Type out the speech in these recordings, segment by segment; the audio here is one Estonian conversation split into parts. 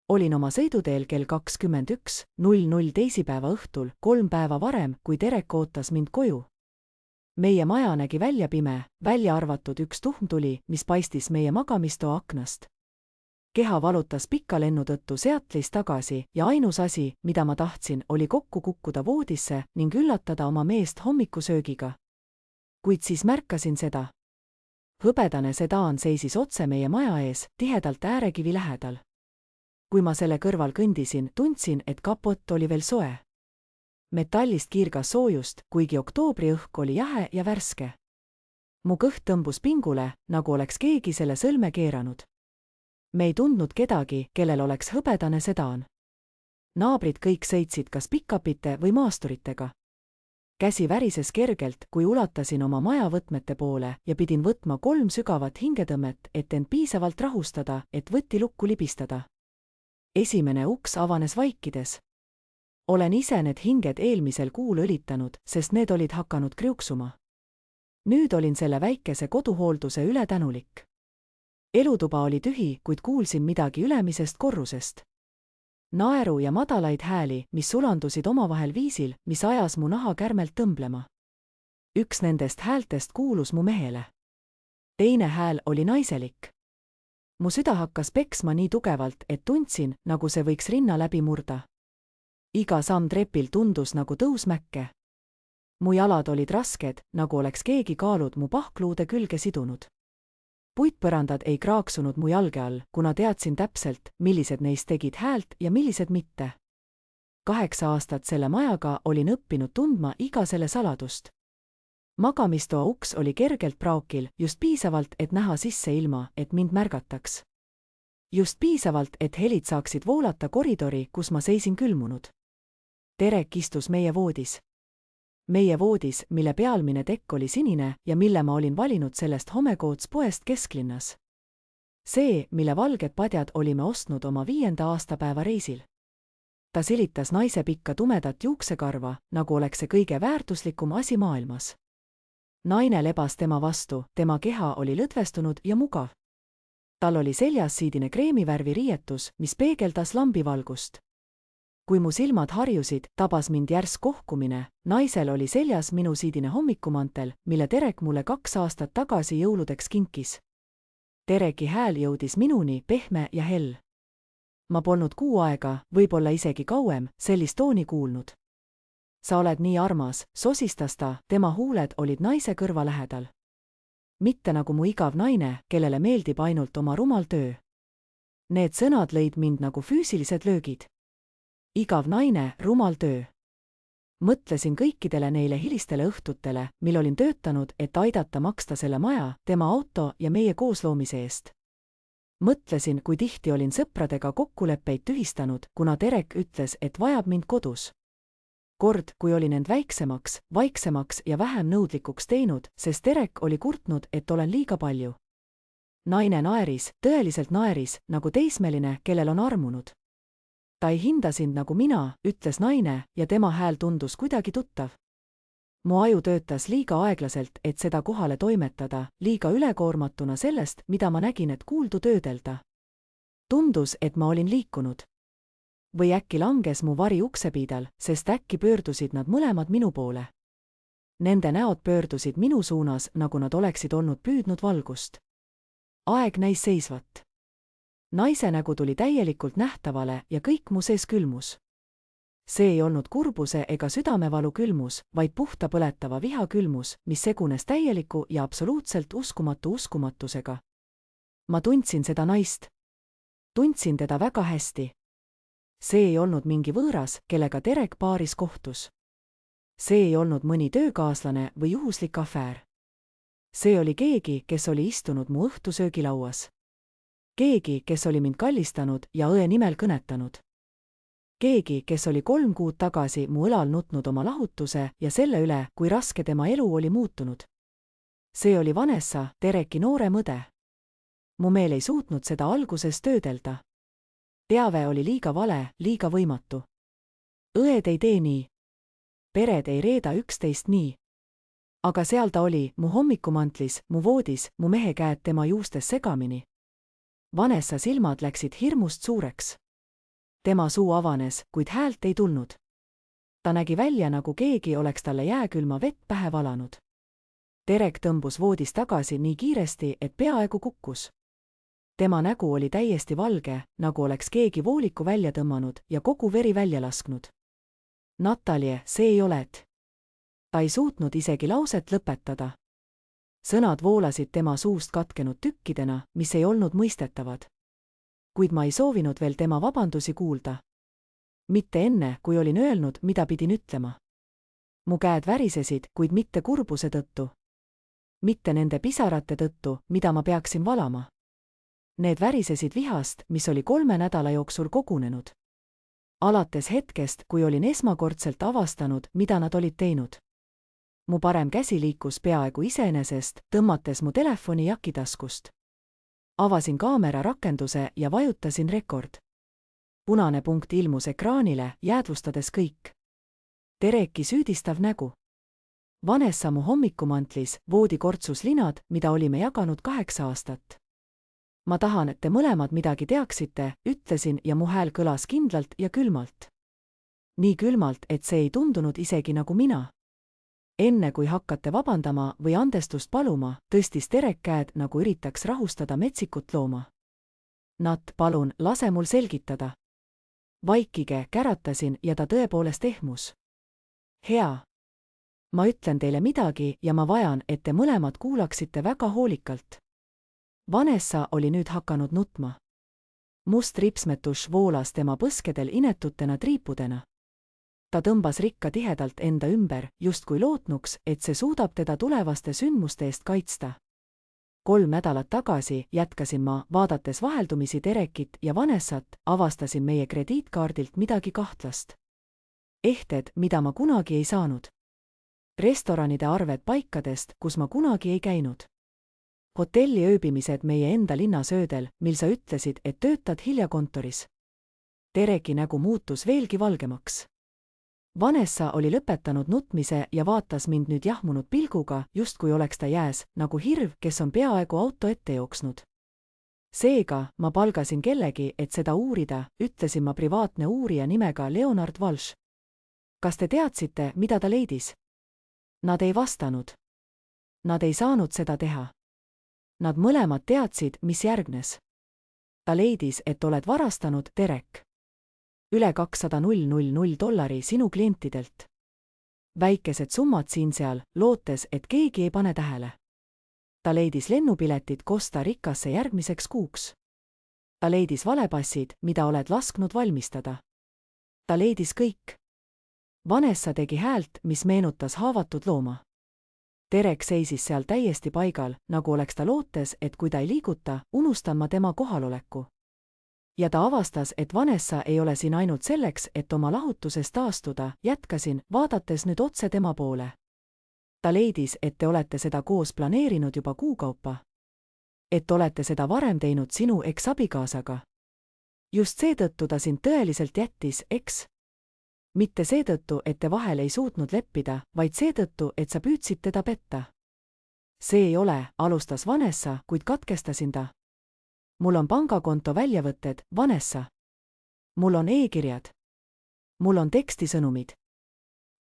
Olin oma sõiduteel kell 21:00 teisipäeva õhtul 3 päeva varem, kui Terek ootas mind koju. Meie maja nägi välja pime, välja arvatud üks tuhm tuli, mis paistis meie magamistoa aknast. Keha valutas pika lennu tõttu Seattle'is tagasi ja ainus asi, mida ma tahtsin, oli kokku kukkuda voodisse ning üllatada oma meest hommikusöögiga. Kuid siis märkasin seda. Hõbedane sedaan seisis otse meie maja ees, tihedalt äärekivi lähedal. Kui ma selle kõrval kõndisin, tundsin, et kapott oli veel soe. Metallist kiirgas soojust, kuigi oktoobri õhk oli jahe ja värske. Mu kõht tõmbus pingule, nagu oleks keegi selle sõlme keeranud. Me ei tundnud kedagi, kellel oleks hõbedane sedaan. Naabrid kõik sõitsid kas pick-upite või maasturitega. Käsi värises kergelt, kui ulatasin oma maja võtmete poole ja pidin võtma 3 sügavat hingetõmmet, et end piisavalt rahustada, et võtti lukku libistada. Esimene uks avanes vaikides. Olen ise need hinged eelmisel kuul õlitanud, sest need olid hakanud kriuksuma. Nüüd olin selle väikese koduhoolduse üle tänulik. Elutuba oli tühi, kuid kuulsin midagi ülemisest korrusest. Naeru ja madalaid hääli, mis sulandusid omavahel viisil, mis ajas mu naha kärmelt tõmblema. Üks nendest häältest kuulus mu mehele. Teine hääl oli naiselik. Mu süda hakkas peksma nii tugevalt, et tundsin, nagu see võiks rinna läbi murda. Iga samm trepil tundus nagu tõus mäkke. Mu jalad olid rasked, nagu oleks keegi kaalud mu pahkluude külge sidunud. Puitpõrandad ei kraaksunud mu jalge all, kuna teadsin täpselt, millised neist tegid häält ja millised mitte. 8 aastat selle majaga olin õppinud tundma iga selle saladust. Magamistoa uks oli kergelt praokil, just piisavalt, et näha sisse ilma, et mind märgataks. Just piisavalt, et helid saaksid voolata koridori, kus ma seisin külmunud. Terek istus meie voodis. Meie voodis, mille pealmine tekk oli sinine ja mille ma olin valinud sellest homekoots poest kesklinnas. See, mille valged padjad olime ostnud oma 5. aastapäeva reisil. Ta silitas naise pikka tumedat juuksekarva, nagu oleks see kõige väärtuslikum asi maailmas. Naine lebas tema vastu, tema keha oli lõdvestunud ja mugav. Tal oli seljas siidine kreemivärvi riietus, mis peegeldas lambivalgust. Kui mu silmad harjusid, tabas mind järsk kohkumine. Naisel oli seljas minu siidine hommikumantel, mille Terek mulle 2 aastat tagasi jõuludeks kinkis. Tereki hääl jõudis minuni, pehme ja hell. Ma polnud kuu aega, võib-olla isegi kauem, sellist tooni kuulnud. Sa oled nii armas, sosistas ta, tema huuled olid naise kõrva lähedal. Mitte nagu mu igav naine, kellele meeldib ainult oma rumal töö. Need sõnad lõid mind nagu füüsilised löögid. Igav naine, rumal töö. Mõtlesin kõikidele neile hilistele õhtutele, mil olin töötanud, et aidata maksta selle maja, tema auto ja meie koosloomise eest. Mõtlesin, kui tihti olin sõpradega kokkuleppeid tühistanud, kuna Terek ütles, et vajab mind kodus. Kord, kui olin end väiksemaks, vaiksemaks ja vähem nõudlikuks teinud, sest Terek oli kurtnud, et olen liiga palju. Naine naeris, tõeliselt naeris, nagu teismeline, kellel on armunud. Ta ei hinda sind nagu mina, ütles naine, ja tema hääl tundus kuidagi tuttav. Mu aju töötas liiga aeglaselt, et seda kohale toimetada, liiga ülekoormatuna sellest, mida ma nägin, et kuuldu töödelda. Tundus, et ma olin liikunud. Või äkki langes mu vari uksepiidal, sest äkki pöördusid nad mõlemad minu poole. Nende näod pöördusid minu suunas, nagu nad oleksid olnud püüdnud valgust. Aeg näis seisvat. Naise nägu tuli täielikult nähtavale ja kõik mu sees külmus. See ei olnud kurbuse ega südamevalu külmus, vaid puhta põletava viha külmus, mis segunes täieliku ja absoluutselt uskumatu uskumatusega. Ma tundsin seda naist. Tundsin teda väga hästi. See ei olnud mingi võõras, kellega Terek baaris kohtus. See ei olnud mõni töökaaslane või juhuslik afäär. See oli keegi, kes oli istunud mu õhtusöögilauas. Keegi, kes oli mind kallistanud ja õe nimel kõnetanud. Keegi, kes oli 3 kuud tagasi mu õlal nutnud oma lahutuse ja selle üle, kui raske tema elu oli muutunud. See oli Vanessa, Tereki noorem õde. Mu meel ei suutnud seda alguses töödelda. Teave oli liiga vale, liiga võimatu. Õed ei tee nii. Pered ei reeda üksteist nii. Aga seal ta oli, mu hommikumantlis, mu voodis, mu mehe käed tema juustes segamini. Vanessa silmad läksid hirmust suureks. Tema suu avanes, kuid häält ei tulnud. Ta nägi välja, nagu keegi oleks talle jääkülma vett pähe valanud. Derek tõmbus voodis tagasi nii kiiresti, et peaaegu kukkus. Tema nägu oli täiesti valge, nagu oleks keegi vooliku välja tõmmanud ja kogu veri välja lasknud. Natalie, see ei ole et. Ta ei suutnud isegi lauset lõpetada. Sõnad voolasid tema suust katkenud tükkidena, mis ei olnud mõistetavad. Kuid ma ei soovinud veel tema vabandusi kuulda. Mitte enne, kui olin öelnud, mida pidin ütlema. Mu käed värisesid, kuid mitte kurbuse tõttu. Mitte nende pisarate tõttu, mida ma peaksin valama. Need värisesid vihast, mis oli 3 nädala jooksul kogunenud. Alates hetkest, kui olin esmakordselt avastanud, mida nad olid teinud. Mu parem käsi liikus peaaegu iseenesest, tõmmates mu telefoni jakitaskust. Avasin kaamera rakenduse ja vajutasin rekord. Punane punkt ilmus ekraanile, jäädvustades kõik. Dereki süüdistav nägu. Vanessa mu hommikumantlis, voodikortsus linad, mida olime jaganud 8 aastat. Ma tahan, et te mõlemad midagi teaksite, ütlesin ja mu hääl kõlas kindlalt ja külmalt. Nii külmalt, et see ei tundunud isegi nagu mina. Enne kui hakkate vabandama või andestust paluma, tõstis Derek käed, nagu üritaks rahustada metsikut looma. Nat, palun, lase mul selgitada. Vaikige, käratasin ja ta tõepoolest ehmus. Hea. Ma ütlen teile midagi ja ma vajan, et te mõlemad kuulaksite väga hoolikalt. Vanessa oli nüüd hakanud nutma. Must ripsmetuš voolas tema põskedel inetutena triipudena. Ta tõmbas Rikka tihedalt enda ümber, justkui lootnuks, et see suudab teda tulevaste sündmuste eest kaitsta. 3 nädalat tagasi, jätkasin ma, vaadates vaheldumisi Derekit ja Vanessat, avastasin meie krediitkaardilt midagi kahtlast. Ehted, mida ma kunagi ei saanud. Restoranide arved paikadest, kus ma kunagi ei käinud. Hotelli ööbimised meie enda linnasöödel, mil sa ütlesid, et töötad hilja kontoris. Dereki nägu muutus veelgi valgemaks. Vanessa oli lõpetanud nutmise ja vaatas mind nüüd jahmunud pilguga, justkui oleks ta jääs, nagu hirv, kes on peaaegu auto ette jooksnud. Seega, ma palgasin kellegi, et seda uurida, ütlesin ma privaatne uurija nimega Leonard Walsh. Kas te teadsite, mida ta leidis? Nad ei vastanud. Nad ei saanud seda teha. Nad mõlemad teadsid, mis järgnes. Ta leidis, et oled varastanud, Derek. Üle $200,000 sinu klientidelt. Väikesed summad siin-seal, lootes, et keegi ei pane tähele. Ta leidis lennupiletid Costa Ricasse järgmiseks kuuks. Ta leidis valepassid, mida oled lasknud valmistada. Ta leidis kõik. Vanessa tegi häält, mis meenutas haavatud looma. Derek seisis seal täiesti paigal, nagu oleks ta lootes, et kui ta ei liiguta, unustan ma tema kohaloleku. Ja ta avastas, et Vanessa ei ole siin ainult selleks, et oma lahutusest taastuda, jätkasin, vaadates nüüd otse tema poole. Ta leidis, et te olete seda koos planeerinud juba kuukaupa. Et olete seda varem teinud sinu eksabikaasaga. Just seetõttu ta sind tõeliselt jättis, eks? Mitte seetõttu, et te vahel ei suutnud leppida, vaid seetõttu, et sa püüdsid teda petta. See ei ole, alustas Vanessa, kuid katkestasin ta. Mul on pangakonto väljavõtted, Vanessa. Mul on e-kirjad. Mul on tekstisõnumid.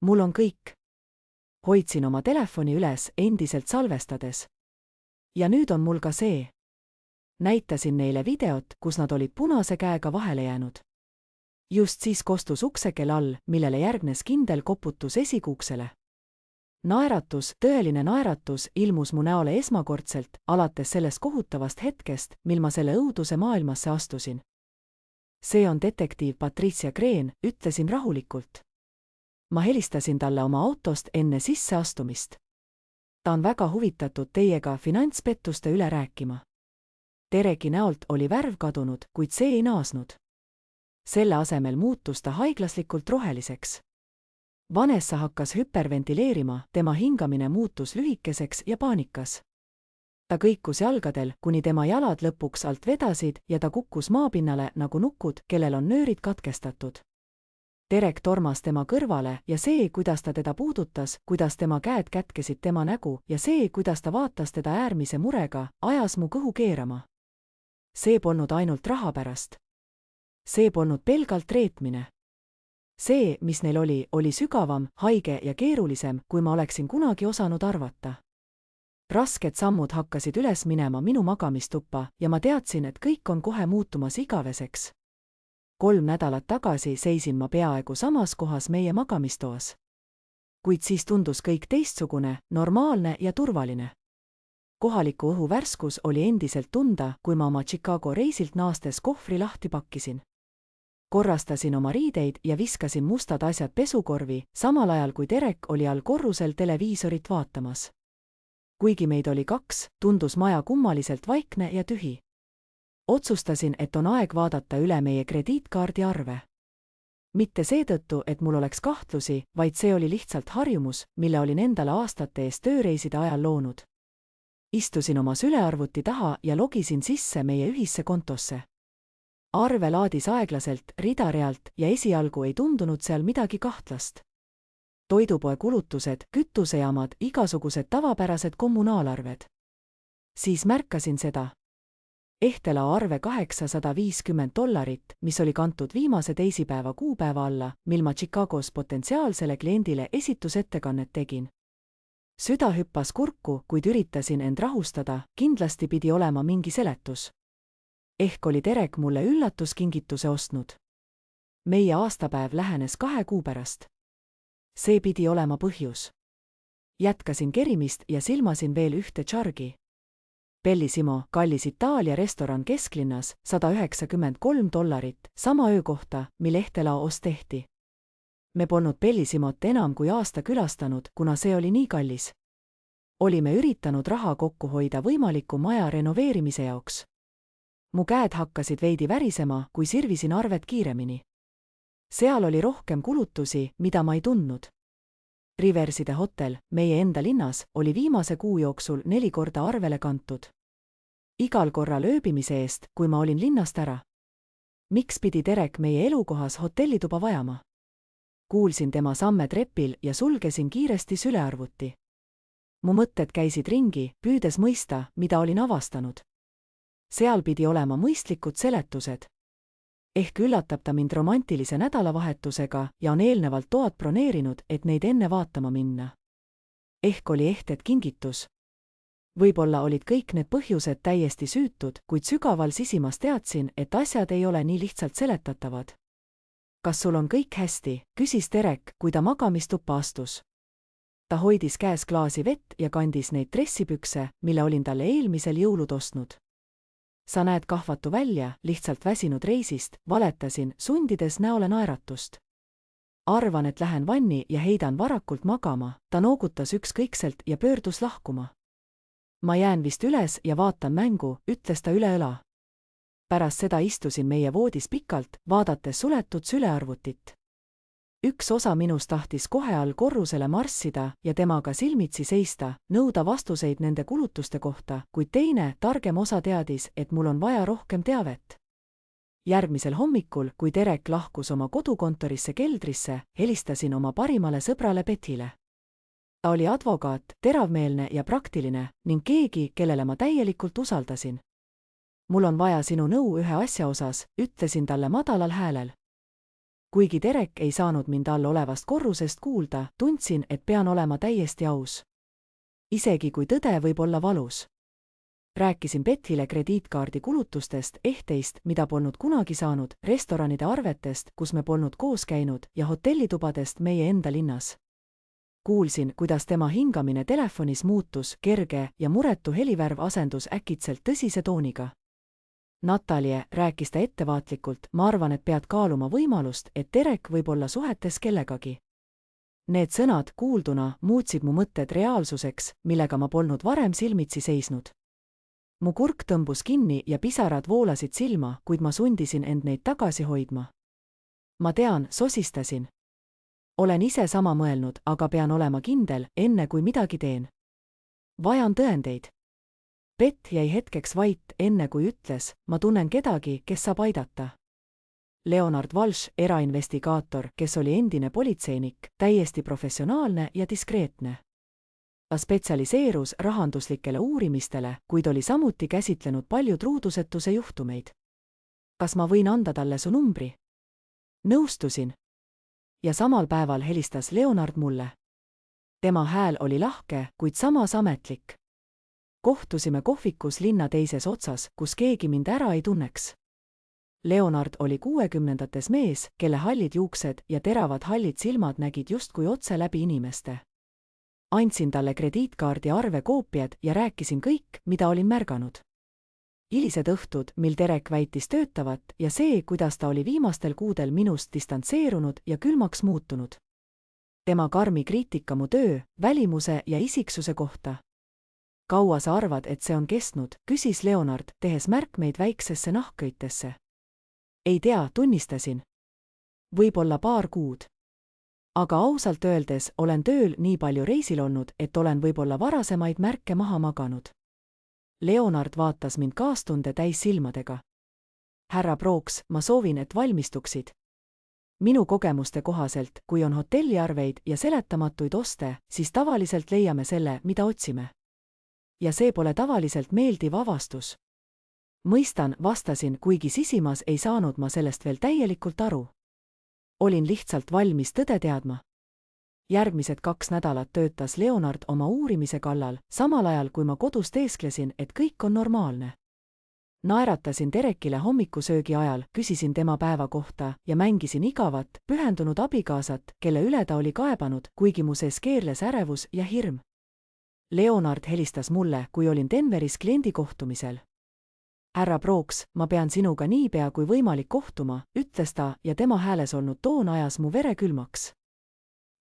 Mul on kõik. Hoidsin oma telefoni üles, endiselt salvestades. Ja nüüd on mul ka see. Näitasin neile videot, kus nad olid punase käega vahele jäänud. Just siis kostus uksekell all, millele järgnes kindel koputus esikuuksele. Naeratus, tõeline naeratus, ilmus mu näole esmakordselt, alates sellest kohutavast hetkest, mil ma selle õuduse maailmasse astusin. See on detektiiv Patricia Crane, ütlesin rahulikult. Ma helistasin talle oma autost enne sisseastumist. Ta on väga huvitatud teiega finantspettuste üle rääkima. Dereki näolt oli värv kadunud, kuid see ei naasnud. Selle asemel muutus ta haiglaslikult roheliseks. Vanessa hakkas hüperventileerima, tema hingamine muutus lühikeseks ja paanikas. Ta kõikus jalgadel, kuni tema jalad lõpuks alt vedasid ja ta kukkus maapinnale nagu nukud, kellel on nöörid katkestatud. Derek tormas tema kõrvale ja see, kuidas ta teda puudutas, kuidas tema käed kätkesid tema nägu ja see, kuidas ta vaatas teda äärmise murega, ajas mu kõhu keerama. See polnud ainult raha pärast. See polnud pelgalt reetmine. See, mis neil oli sügavam, haige ja keerulisem, kui ma oleksin kunagi osanud arvata. Rasked sammud hakkasid üles minema minu magamistuppa ja ma teadsin, et kõik on kohe muutumas igaveseks. 3 nädalat tagasi seisin ma peaaegu samas kohas meie magamistoas. Kuid siis tundus kõik teistsugune, normaalne ja turvaline. Kohaliku õhu värskus oli endiselt tunda, kui ma oma Chicago reisilt naastes kohvri lahti pakkisin. Korrastasin oma riideid ja viskasin mustad asjad pesukorvi, samal ajal kui Derek oli all korrusel televiisorit vaatamas. Kuigi meid oli 2, tundus maja kummaliselt vaikne ja tühi. Otsustasin, et on aeg vaadata üle meie krediitkaardi arve. Mitte seetõttu, et mul oleks kahtlusi, vaid see oli lihtsalt harjumus, mille olin endale aastate eest tööreiside ajal loonud. Istusin oma sülearvuti taha ja logisin sisse meie ühisse kontosse. Arve laadis aeglaselt, rida-realt ja esialgu ei tundunud seal midagi kahtlast. Toidupoe kulutused, kütusejaamad, igasugused tavapärased kommunaalarved. Siis märkasin seda. Ehtela arve $850, mis oli kantud viimase teisipäeva kuupäeva alla, mil ma Chicagos potentsiaalsele kliendile esitusettekannet tegin. Süda hüppas kurku, kuid üritasin end rahustada, kindlasti pidi olema mingi seletus. Ehk oli Derek mulle üllatuskingituse ostnud. Meie aastapäev lähenes 2 kuu pärast. See pidi olema põhjus. Jätkasin kerimist ja silmasin veel ühte Chargi. Bellissimo, kallis Itaalia restoran kesklinnas, $193, sama öökohta, mil Ehtela ost tehti. Me polnud Bellissimot enam kui aasta külastanud, kuna see oli nii kallis. Olime üritanud raha kokku hoida võimaliku maja renoveerimise jaoks. Mu käed hakkasid veidi värisema, kui sirvisin arvet kiiremini. Seal oli rohkem kulutusi, mida ma ei tundnud. Riverside hotell, meie enda linnas, oli viimase kuu jooksul 4 korda arvele kantud. Igal korral ööbimise eest, kui ma olin linnast ära. Miks pidi Derek meie elukohas hotellituba vajama? Kuulsin tema samme trepil ja sulgesin kiiresti sülearvuti. Mu mõtted käisid ringi, püüdes mõista, mida olin avastanud. Seal pidi olema mõistlikud seletused. Ehk üllatab ta mind romantilise nädalavahetusega ja on eelnevalt toad broneerinud, et neid enne vaatama minna. Ehk oli ehted kingitus. Võib-olla olid kõik need põhjused täiesti süütud, kuid sügaval sisimas teadsin, et asjad ei ole nii lihtsalt seletatavad. Kas sul on kõik hästi, küsis Derek, kui ta magamistuppa astus. Ta hoidis käes klaasi vett ja kandis neid dressipükse, mille olin talle eelmisel jõulud ostnud. Sa näed kahvatu välja, lihtsalt väsinud reisist, valetasin, sundides näole naeratust. Arvan, et lähen vanni ja heidan varakult magama, ta noogutas ükskõikselt ja pöördus lahkuma. Ma jään vist üles ja vaatan mängu, ütles ta üle õla. Pärast seda istusin meie voodis pikalt, vaadates suletud sülearvutit. Üks osa minust tahtis kohe all korrusele marssida ja temaga silmitsi seista, nõuda vastuseid nende kulutuste kohta, kuid teine, targem osa teadis, et mul on vaja rohkem teavet. Järgmisel hommikul, kui Derek lahkus oma kodukontorisse keldrisse, helistasin oma parimale sõbrale Bethile. Ta oli advokaat, teravmeelne ja praktiline ning keegi, kellele ma täielikult usaldasin. Mul on vaja sinu nõu ühe asja osas, ütlesin talle madalal häälel. Kuigi Derek ei saanud mind all olevast korrusest kuulda, tundsin, et pean olema täiesti aus. Isegi kui tõde võib olla valus. Rääkisin Bethile krediitkaardi kulutustest, ehteist, mida polnud kunagi saanud, restoranide arvetest, kus me polnud koos käinud, ja hotellitubadest meie enda linnas. Kuulsin, kuidas tema hingamine telefonis muutus, kerge ja muretu helivärv asendus äkitselt tõsise tooniga. Natalie, rääkis ta ettevaatlikult, ma arvan, et pead kaaluma võimalust, et Derek võib olla suhetes kellegagi. Need sõnad kuulduna muutsid mu mõtted reaalsuseks, millega ma polnud varem silmitsi seisnud. Mu kurk tõmbus kinni ja pisarad voolasid silma, kuid ma sundisin end neid tagasi hoidma. Ma tean, sosistasin. Olen ise sama mõelnud, aga pean olema kindel, enne kui midagi teen. Vajan tõendeid. Beth jäi hetkeks vait, enne kui ütles, ma tunnen kedagi, kes saab aidata. Leonard Walsh, erainvestigaator, kes oli endine politseinik, täiesti professionaalne ja diskreetne. Ta spetsialiseerus rahanduslikele uurimistele, kuid oli samuti käsitlenud palju truudusetuse juhtumeid. kas ma võin anda talle su numbri? Nõustusin. Ja samal päeval helistas Leonard mulle. Tema hääl oli lahke, kuid samas ametlik. Kohtusime kohvikus linna teises otsas, kus keegi mind ära ei tunneks. Leonard oli 60-ndates mees, kelle hallid juuksed ja teravad hallid silmad nägid justkui otse läbi inimeste. Andsin talle krediitkaardi arve koopiad ja rääkisin kõik, mida olin märganud. Hilised õhtud, mil Derek väitis töötavat ja see, kuidas ta oli viimastel kuudel minust distantseerunud ja külmaks muutunud. Tema karmi kriitika mu töö, välimuse ja isiksuse kohta. Kaua sa arvad, et see on kestnud, küsis Leonard, tehes märkmeid väiksesse nahkõitesse. Ei tea, tunnistasin. Võib-olla paar kuud. Aga ausalt öeldes olen tööl nii palju reisil olnud, et olen võib-olla varasemaid märke maha maganud. Leonard vaatas mind kaastunde täis silmadega. Härra Brooks, ma soovin, et valmistuksid. Minu kogemuste kohaselt, kui on hotelliarveid ja seletamatuid oste, siis tavaliselt leiame selle, mida otsime. Ja see pole tavaliselt meeldiv avastus. Mõistan, vastasin, kuigi sisimas ei saanud ma sellest veel täielikult aru. Olin lihtsalt valmis tõde teadma. Järgmised 2 nädalat töötas Leonard oma uurimise kallal, samal ajal kui ma kodus teesklesin, et kõik on normaalne. Naeratasin Derekile hommikusöögi ajal, küsisin tema päeva kohta ja mängisin igavat, pühendunud abikaasat, kelle üle ta oli kaebanud, kuigi mu sees keerles ärevus ja hirm. Leonard helistas mulle, kui olin Denveris kliendikohtumisel. Härra Brooks, ma pean sinuga niipea kui võimalik kohtuma, ütles ta ja tema hääles olnud toon ajas mu vere külmaks.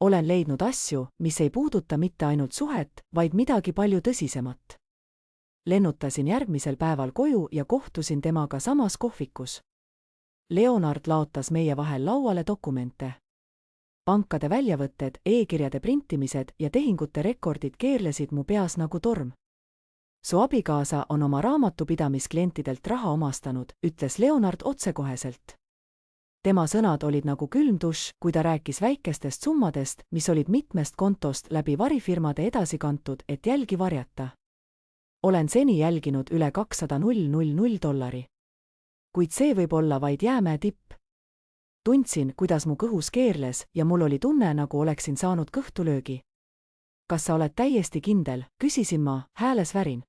Olen leidnud asju, mis ei puuduta mitte ainult suhet, vaid midagi palju tõsisemat. Lennutasin järgmisel päeval koju ja kohtusin temaga samas kohvikus. Leonard laotas meie vahel lauale dokumente. Pankade väljavõtted, e-kirjade printimised ja tehingute rekordid keerlesid mu peas nagu torm. Su abikaasa on oma raamatupidamisklientidelt raha omastanud, ütles Leonard otsekoheselt. Tema sõnad olid nagu külm dušš, kui ta rääkis väikestest summadest, mis olid mitmest kontost läbi varifirmade edasi kantud, et jälgi varjata. Olen seni jälginud üle $200,000. Kuid see võib olla vaid jäämäe tipp. Tundsin, kuidas mu kõhus keerles ja mul oli tunne, nagu oleksin saanud kõhtulöögi. Kas sa oled täiesti kindel, küsisin ma, hääles värin.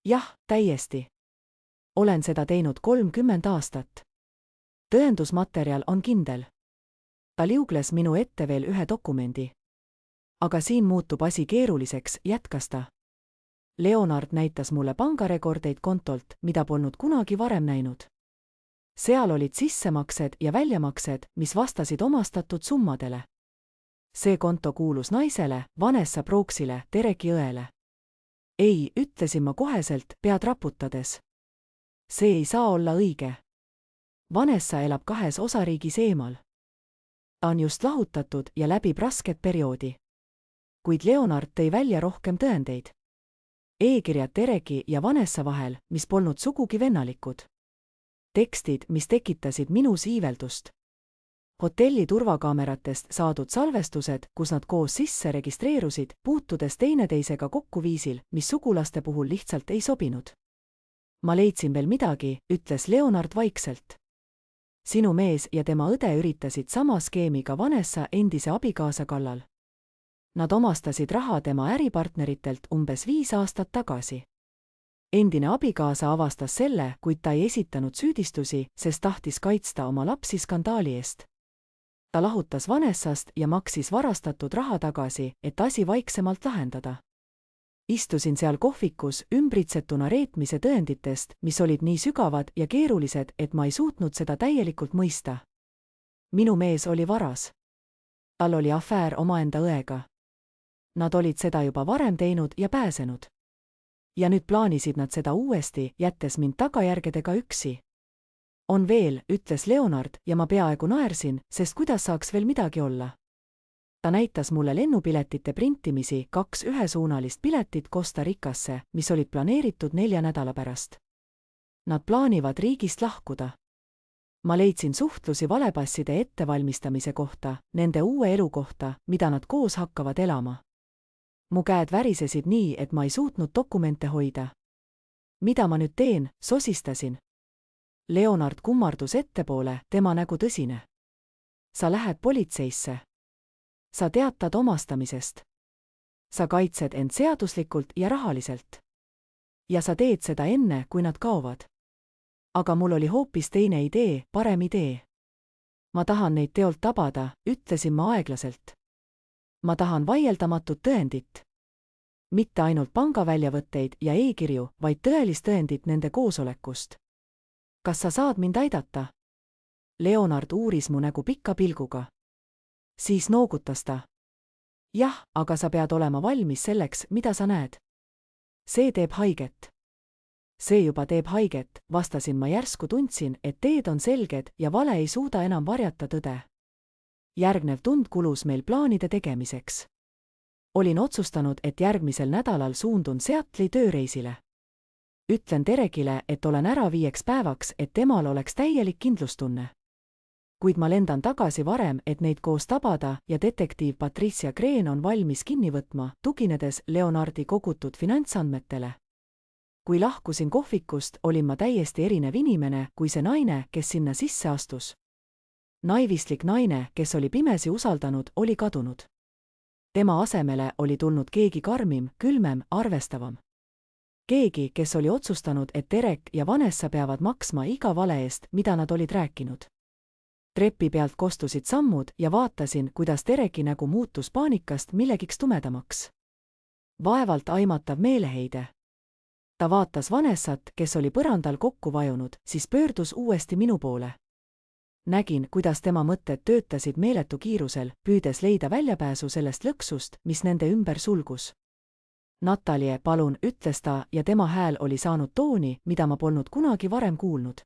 Jah, täiesti. Olen seda teinud 30 aastat. Tõendusmaterjal on kindel. Ta liugles minu ette veel ühe dokumendi. Aga siin muutub asi keeruliseks, jätkas ta. Leonard näitas mulle pangarekordeid kontolt, mida polnud kunagi varem näinud. Seal olid sissemaksed ja väljamaksed, mis vastasid omastatud summadele. See konto kuulus naisele, Vanessa Brooksile, Dereki õele. Ei, ütlesin ma koheselt, pead raputades. See ei saa olla õige. Vanessa elab 2 osariigis eemal. Ta on just lahutatud ja läbib rasket perioodi. Kuid Leonard tõi välja rohkem tõendeid. E-kirjad Dereki ja Vanessa vahel, mis polnud sugugi vennalikud. Tekstid, mis tekitasid minus iiveldust. Hotelli turvakaameratest saadud salvestused, kus nad koos sisse registreerusid, puutudes teineteisega kokku viisil, mis sugulaste puhul lihtsalt ei sobinud. Ma leidsin veel midagi, ütles Leonard vaikselt. Sinu mees ja tema õde üritasid sama skeemiga Vanessa endise abikaasa kallal. Nad omastasid raha tema äripartneritelt umbes 5 aastat tagasi. Endine abikaasa avastas selle, kuid ta ei esitanud süüdistusi, sest tahtis kaitsta oma lapsi skandaali eest. Ta lahutas Vanessast ja maksis varastatud raha tagasi, et asi vaiksemalt lahendada. Istusin seal kohvikus ümbritsetuna reetmise tõenditest, mis olid nii sügavad ja keerulised, et ma ei suutnud seda täielikult mõista. Minu mees oli varas. Tal oli afäär omaenda õega. Nad olid seda juba varem teinud ja pääsenud. Ja nüüd plaanisid nad seda uuesti, jättes mind tagajärgedega üksi. On veel, ütles Leonard ja ma peaaegu naersin, sest kuidas saaks veel midagi olla. Ta näitas mulle lennupiletite printimisi, 2 ühesuunalist piletit Costa Ricasse, mis olid planeeritud 4 nädala pärast. Nad plaanivad riigist lahkuda. Ma leidsin suhtlusi valepasside ettevalmistamise kohta, nende uue elu kohta, mida nad koos hakkavad elama. Mu käed värisesid nii, et ma ei suutnud dokumente hoida. Mida ma nüüd teen, sosistasin. Leonard kummardus ettepoole, tema nägu tõsine. Sa lähed politseisse. Sa teatad omastamisest. Sa kaitsed end seaduslikult ja rahaliselt. Ja sa teed seda enne, kui nad kaovad. Aga mul oli hoopis teine idee, parem idee. Ma tahan neid teolt tabada, ütlesin ma aeglaselt. Ma tahan vaieldamatut tõendit. Mitte ainult pangaväljavõtteid ja e-kirju, vaid tõelist tõendit nende koosolekust. Kas sa saad mind aidata? Leonard uuris mu nägu pika pilguga. Siis noogutas ta. Jah, aga sa pead olema valmis selleks, mida sa näed. See teeb haiget. See juba teeb haiget, vastasin ma järsku tundsin, et teed on selged ja vale ei suuda enam varjata tõde. Järgnev tund kulus meil plaanide tegemiseks. Olin otsustanud, et järgmisel nädalal suundun Seattle'i tööreisile. Ütlen Derekile, et olen ära 5 päevaks, et temal oleks täielik kindlustunne. Kuid ma lendan tagasi varem, et neid koos tabada ja detektiiv Patricia Crane on valmis kinni võtma, tuginedes Leonardi kogutud finantsandmetele. Kui lahkusin kohvikust, olin ma täiesti erinev inimene kui see naine, kes sinna sisse astus. Naivistlik naine, kes oli pimesi usaldanud, oli kadunud. Tema asemele oli tulnud keegi karmim, külmem, arvestavam. Keegi, kes oli otsustanud, et Derek ja Vanessa peavad maksma iga vale eest, mida nad olid rääkinud. Trepi pealt kostusid sammud ja vaatasin, kuidas Dereki nägu muutus paanikast millegiks tumedamaks. Vaevalt aimatav meeleheide. Ta vaatas Vanessat, kes oli põrandal kokku vajunud, siis pöördus uuesti minu poole. Nägin, kuidas tema mõtted töötasid meeletu kiirusel, püüdes leida väljapääsu sellest lõksust, mis nende ümber sulgus. Natalie, palun, ütles ta ja tema hääl oli saanud tooni, mida ma polnud kunagi varem kuulnud.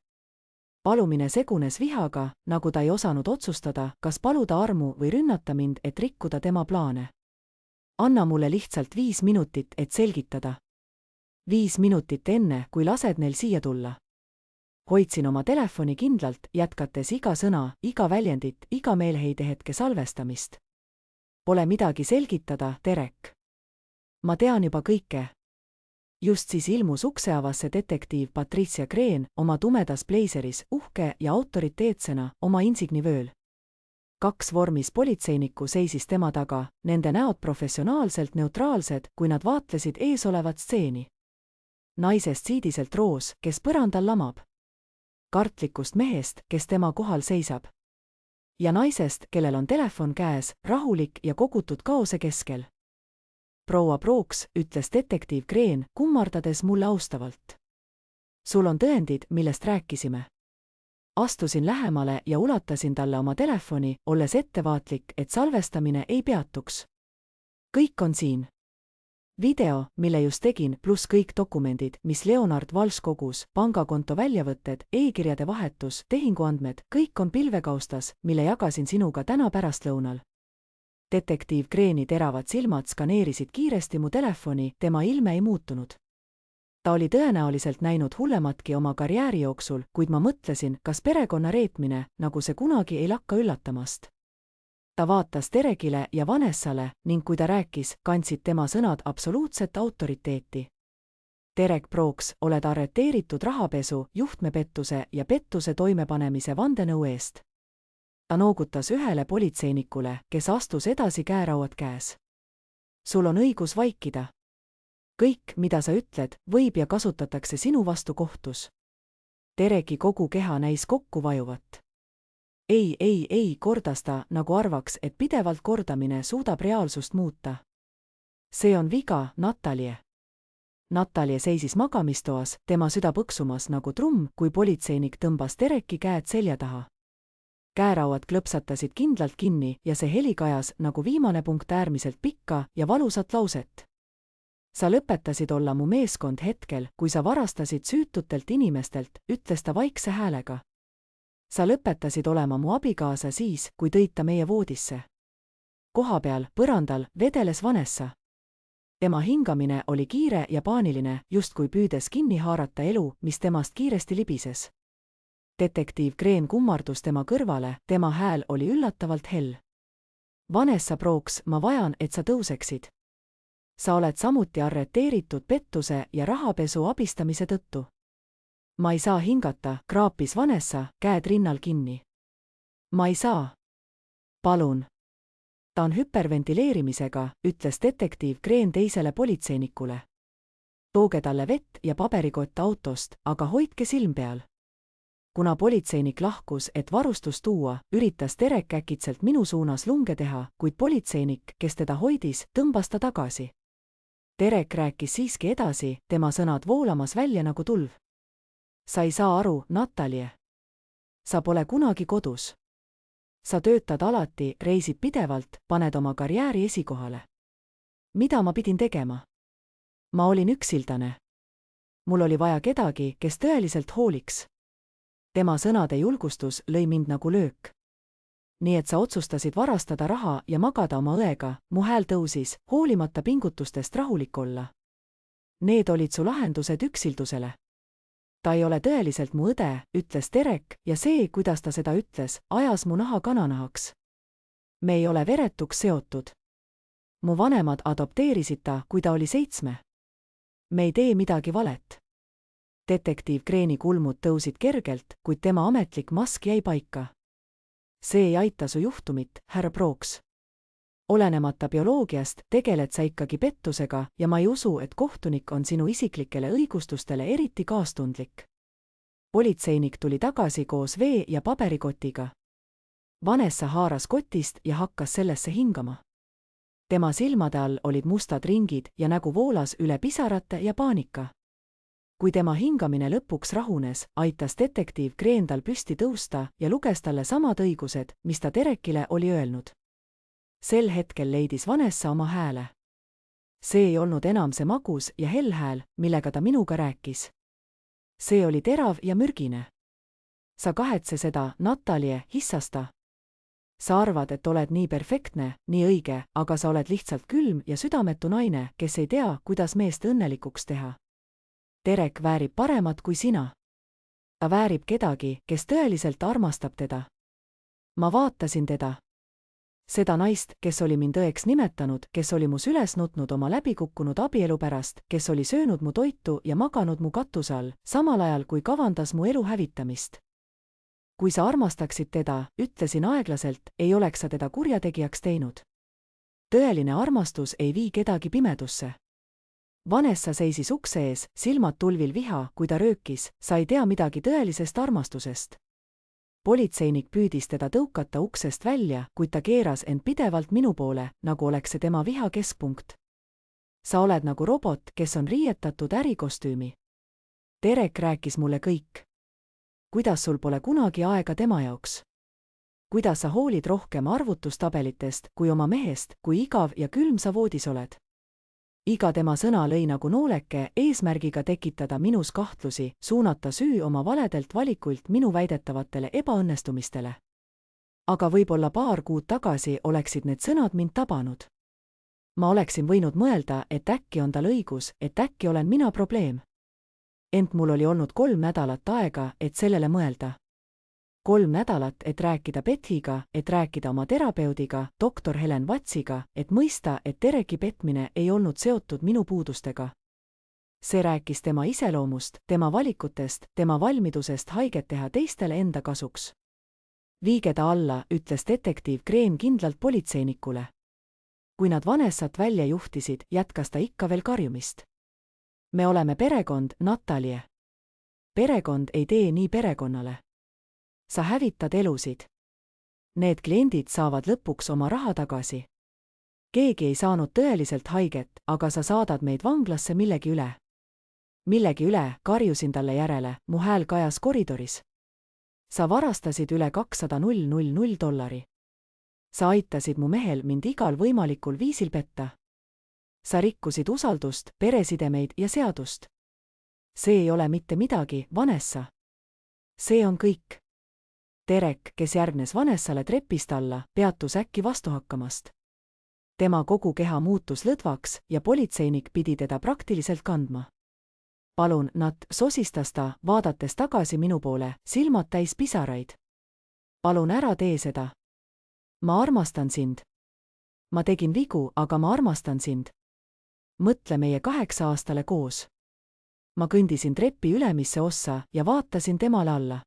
Palumine segunes vihaga, nagu ta ei osanud otsustada, kas paluda armu või rünnata mind, et rikkuda tema plaane. Anna mulle lihtsalt 5 minutit, et selgitada. 5 minutit enne, kui lased neil siia tulla. Hoidsin oma telefoni kindlalt, jätkates iga sõna, iga väljendit, iga meeleheidehetke salvestamist. Pole midagi selgitada, Derek. Ma tean juba kõike. Just siis ilmus ukseavasse detektiiv Patricia Crane oma tumedas pleiseris, uhke ja autoriteetsena, oma insignivööl. 2 vormis politseinikku seisis tema taga, nende näod professionaalselt neutraalsed, kui nad vaatlesid eesolevat stseeni. Naisest siidiselt roos, kes põrandal lamab. Kartlikust mehest, kes tema kohal seisab. Ja naisest, kellel on telefon käes, rahulik ja kogutud kaose keskel. Proua Brooks, ütles detektiiv Crane, kummardades mulle austavalt. Sul on tõendid, millest rääkisime. Astusin lähemale ja ulatasin talle oma telefoni, olles ettevaatlik, et salvestamine ei peatuks. Kõik on siin. Video, mille just tegin, pluss kõik dokumendid, mis Leonard Walsh kogus, pangakonto väljavõtted, e-kirjade vahetus, tehinguandmed, kõik on pilvekaustas, mille jagasin sinuga täna pärastlõunal. Detektiiv Crane'i teravad silmad skaneerisid kiiresti mu telefoni, tema ilme ei muutunud. Ta oli tõenäoliselt näinud hullematki oma karjääri jooksul, kuid ma mõtlesin, kas perekonna reetmine, nagu see kunagi ei lakka üllatamast. Ta vaatas Derekile ja Vanessale ning kui ta rääkis, kandsid tema sõnad absoluutset autoriteeti. Derek Brooks, oled arreteeritud rahapesu, juhtmepettuse ja pettuse toimepanemise vandenõu eest. Ta noogutas ühele politseinikule, kes astus edasi käerauad käes. Sul on õigus vaikida. Kõik, mida sa ütled, võib ja kasutatakse sinu vastu kohtus. Dereki kogu keha näis kokku vajuvat. Ei, kordas ta, nagu arvaks, et pidevalt kordamine suudab reaalsust muuta. See on viga, Natalie. Natalie seisis magamistoas, tema süda põksumas nagu trumm, kui politseinik tõmbas Dereki käed selja taha. Käerauad klõpsatasid kindlalt kinni ja see heli kajas nagu viimane punkt äärmiselt pikka ja valusat lauset. Sa lõpetasid olla mu meeskond hetkel, kui sa varastasid süütutelt inimestelt, ütles ta vaikse häälega. Sa lõpetasid olema mu abikaasa siis, kui tõid ta meie voodisse. Kohapeal, põrandal, vedeles Vanessa. Tema hingamine oli kiire ja paaniline, justkui püüdes kinni haarata elu, mis temast kiiresti libises. Detektiiv Crane kummardus tema kõrvale, tema hääl oli üllatavalt hell. Vanessa Brooks, ma vajan, et sa tõuseksid. Sa oled samuti arreteeritud pettuse ja rahapesu abistamise tõttu. Ma ei saa hingata, kraapis Vanessa, käed rinnal kinni. Ma ei saa. Palun. Ta on hüperventileerimisega, ütles detektiiv Green teisele politseinikule. Tooge talle vett ja paberikott autost, aga hoidke silm peal. Kuna politseinik lahkus, et varustust tuua, üritas Derek äkitselt minu suunas lunge teha, kuid politseinik, kes teda hoidis, tõmbas ta tagasi. Derek rääkis siiski edasi, tema sõnad voolamas välja nagu tulv. Sa ei saa aru, Natalie. Sa pole kunagi kodus. Sa töötad alati, reisid pidevalt, paned oma karjääri esikohale. Mida ma pidin tegema? Ma olin üksildane. Mul oli vaja kedagi, kes tõeliselt hooliks. Tema sõnade julgustus lõi mind nagu löök. Nii et sa otsustasid varastada raha ja magada oma õega, mu hääl tõusis, hoolimata pingutustest rahulik olla. Need olid su lahendused üksildusele. Ta ei ole tõeliselt mu õde, ütles Derek, ja see, kuidas ta seda ütles, ajas mu naha kananahaks. Me ei ole veretuks seotud. Mu vanemad adopteerisid ta, kui ta oli 7. Me ei tee midagi valet. Detektiiv Greeni kulmud tõusid kergelt, kuid tema ametlik mask jäi paika. See ei aita su juhtumit, härra Brooks. Olenemata bioloogiast, tegeled sa ikkagi pettusega ja ma ei usu, et kohtunik on sinu isiklikele õigustustele eriti kaastundlik. Politseinik tuli tagasi koos vee ja paberikotiga. Vanessa haaras kotist ja hakkas sellesse hingama. Tema silmade all olid mustad ringid ja nägu voolas üle pisarate ja paanika. Kui tema hingamine lõpuks rahunes, aitas detektiiv Green tal püsti tõusta ja luges talle samad õigused, mis ta Derekile oli öelnud. Sel hetkel leidis Vanessa oma hääle. See ei olnud enam see magus ja hell hääl, millega ta minuga rääkis. See oli terav ja mürgine. Sa kahetse seda, Natalie, hissas ta. Sa arvad, et oled nii perfektne, nii õige, aga sa oled lihtsalt külm ja südametu naine, kes ei tea, kuidas meest õnnelikuks teha. Derek väärib paremat kui sina. Ta väärib kedagi, kes tõeliselt armastab teda. Ma vaatasin teda. Seda naist, kes oli mind õeks nimetanud, kes oli mu süles nutnud oma läbikukkunud abielu pärast, kes oli söönud mu toitu ja maganud mu katuse all, samal ajal kui kavandas mu elu hävitamist. Kui sa armastaksid teda, ütlesin aeglaselt, ei oleks sa teda kurjategijaks teinud. Tõeline armastus ei vii kedagi pimedusse. Vanessa seisis ukse ees, silmad tulvil viha, kui ta röökis, sa ei tea midagi tõelisest armastusest. Politseinik püüdis teda tõukata uksest välja, kuid ta keeras end pidevalt minu poole, nagu oleks see tema viha keskpunkt. Sa oled nagu robot, kes on riietatud ärikostüümi. Derek rääkis mulle kõik. Kuidas sul pole kunagi aega tema jaoks? Kuidas sa hoolid rohkem arvutustabelitest kui oma mehest, kui igav ja külm sa voodis oled? Iga tema sõna lõi nagu nooleke, eesmärgiga tekitada minus kahtlusi, suunata süü oma valedelt valikult minu väidetavatele ebaõnnestumistele. Aga võib-olla paar kuud tagasi oleksid need sõnad mind tabanud. Ma oleksin võinud mõelda, et äkki on tal õigus, et äkki olen mina probleem. Ent mul oli olnud 3 nädalat aega, et sellele mõelda. 3 nädalat, et rääkida Bethiga, et rääkida oma terapeudiga, doktor Helen Wattsiga, et mõista, et Dereki petmine ei olnud seotud minu puudustega. See rääkis tema iseloomust, tema valikutest, tema valmidusest haiget teha teistele enda kasuks. Viige ta alla, ütles detektiiv Green kindlalt politseinikule. Kui nad Vanessat välja juhtisid, jätkas ta ikka veel karjumist. Me oleme perekond, Natalie. Perekond ei tee nii perekonnale. Sa hävitad elusid. Need kliendid saavad lõpuks oma raha tagasi. Keegi ei saanud tõeliselt haiget, aga sa saadad meid vanglasse millegi üle. Millegi üle, karjusin talle järele, mu hääl kajas koridoris. Sa varastasid üle $200,000. Sa aitasid mu mehel mind igal võimalikul viisil petta. Sa rikkusid usaldust, peresidemeid ja seadust. See ei ole mitte midagi, Vanessa. See on kõik. Derek, kes järgnes Vanessale trepist alla, peatus äkki vastu hakkamast. Tema kogu keha muutus lõdvaks ja politseinik pidi teda praktiliselt kandma. Palun, Nat, sosistas ta, vaadates tagasi minu poole, silmad täis pisaraid. Palun ära tee seda. Ma armastan sind. Ma tegin vigu, aga ma armastan sind. Mõtle meie 8 aastale koos. Ma kõndisin trepi ülemisse ossa ja vaatasin temale alla.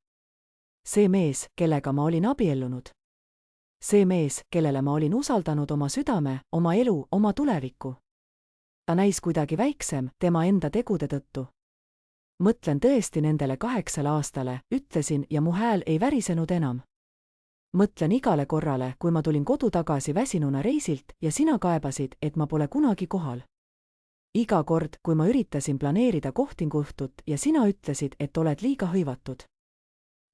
See mees, kellega ma olin abiellunud. See mees, kellele ma olin usaldanud oma südame, oma elu, oma tulevikku. Ta näis kuidagi väiksem tema enda tegude tõttu. Mõtlen tõesti nendele 8 aastale, ütlesin ja mu hääl ei värisenud enam. Mõtlen igale korrale, kui ma tulin kodu tagasi väsinuna reisilt ja sina kaebasid, et ma pole kunagi kohal. Iga kord, kui ma üritasin planeerida kohtinguõhtut ja sina ütlesid, et oled liiga hõivatud.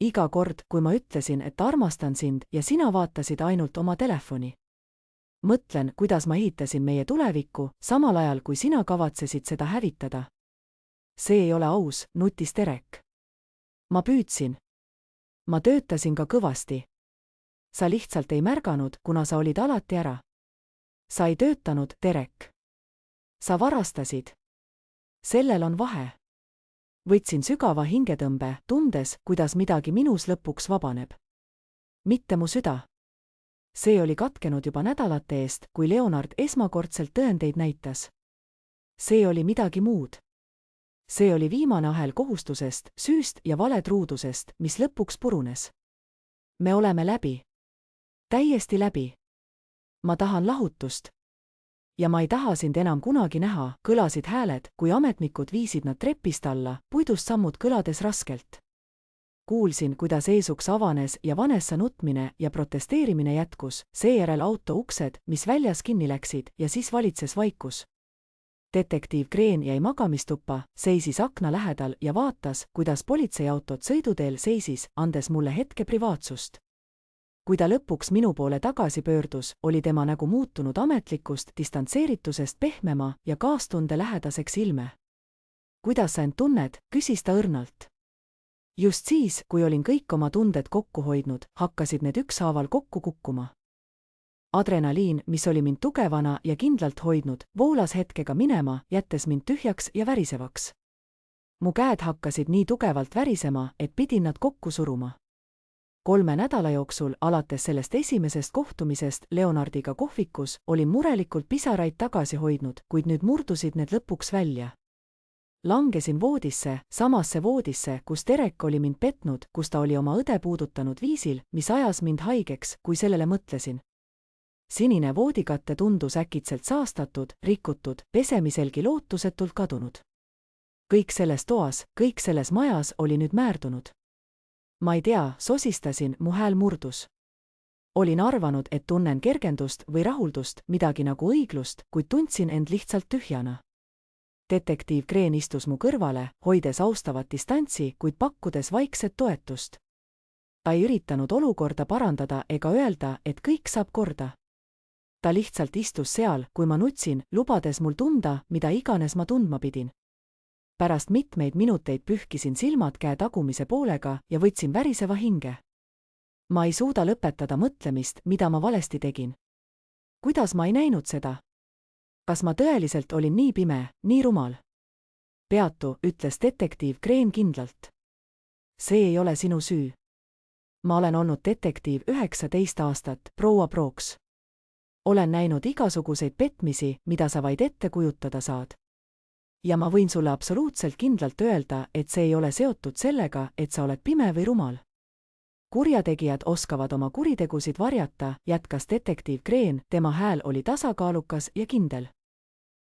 Iga kord, kui ma ütlesin, et armastan sind ja sina vaatasid ainult oma telefoni. Mõtlen, kuidas ma ehitasin meie tulevikku, samal ajal kui sina kavatsesid seda hävitada. See ei ole aus, nutis Derek. Ma püüdsin. Ma töötasin ka kõvasti. Sa lihtsalt ei märganud, kuna sa olid alati ära. Sa ei töötanud, Derek. Sa varastasid. Sellel on vahe. Võtsin sügava hingetõmbe, tundes, kuidas midagi minus lõpuks vabaneb. Mitte mu süda. See oli katkenud juba nädalate eest, kui Leonard esmakordselt tõendeid näitas. See oli midagi muud. See oli viimane ahel kohustusest, süüst ja valetruudusest, mis lõpuks purunes. Me oleme läbi. Täiesti läbi. Ma tahan lahutust. Ja ma ei taha sind enam kunagi näha, kõlasid hääled, kui ametnikud viisid nad trepist alla, puidust sammud kõlades raskelt. Kuulsin, kuidas eesuks avanes ja Vanessa nutmine ja protesteerimine jätkus, seejärel auto uksed, mis väljas kinni läksid ja siis valitses vaikus. Detektiiv Crane jäi magamistuppa, seisis akna lähedal ja vaatas, kuidas politseiautot sõiduteel seisis, andes mulle hetke privaatsust. Kui ta lõpuks minu poole tagasi pöördus, oli tema nägu muutunud ametlikust distantseeritusest pehmema ja kaastunde lähedaseks ilme. Kuidas sa end tunned, küsis ta õrnalt. Just siis, kui olin kõik oma tunded kokku hoidnud, hakkasid need ükshaaval kokku kukkuma. Adrenaliin, mis oli mind tugevana ja kindlalt hoidnud, voolas hetkega minema, jättes mind tühjaks ja värisevaks. Mu käed hakkasid nii tugevalt värisema, et pidin nad kokku suruma. 3 nädala jooksul, alates sellest esimesest kohtumisest Leonardiga kohvikus, olin murelikult pisaraid tagasi hoidnud, kuid nüüd murdusid need lõpuks välja. Langesin voodisse, samasse voodisse, kus Derek oli mind petnud, kus ta oli oma õde puudutanud viisil, mis ajas mind haigeks, kui sellele mõtlesin. Sinine voodikatte tundus äkitselt saastatud, rikutud, pesemiselgi lootusetult kadunud. Kõik selles toas, kõik selles majas oli nüüd määrdunud. Ma ei tea, sosistasin, mu hääl murdus. Olin arvanud, et tunnen kergendust või rahuldust, midagi nagu õiglust, kuid tundsin end lihtsalt tühjana. Detektiiv Crane istus mu kõrvale, hoides austavat distantsi, kuid pakkudes vaikset toetust. Ta ei üritanud olukorda parandada ega öelda, et kõik saab korda. Ta lihtsalt istus seal, kui ma nutsin, lubades mul tunda, mida iganes ma tundma pidin. Pärast mitmeid minuteid pühkisin silmad käe tagumise poolega ja võtsin väriseva hinge. Ma ei suuda lõpetada mõtlemist, mida ma valesti tegin. Kuidas ma ei näinud seda? Kas ma tõeliselt olin nii pime, nii rumal? Peatu, ütles detektiiv Crane kindlalt. See ei ole sinu süü. Ma olen olnud detektiiv 19 aastat, proua Brooks. Olen näinud igasuguseid petmisi, mida sa vaid ette kujutada saad. Ja ma võin sulle absoluutselt kindlalt öelda, et see ei ole seotud sellega, et sa oled pime või rumal. Kurjategijad oskavad oma kuritegusid varjata, jätkas detektiiv Crane, tema hääl oli tasakaalukas ja kindel.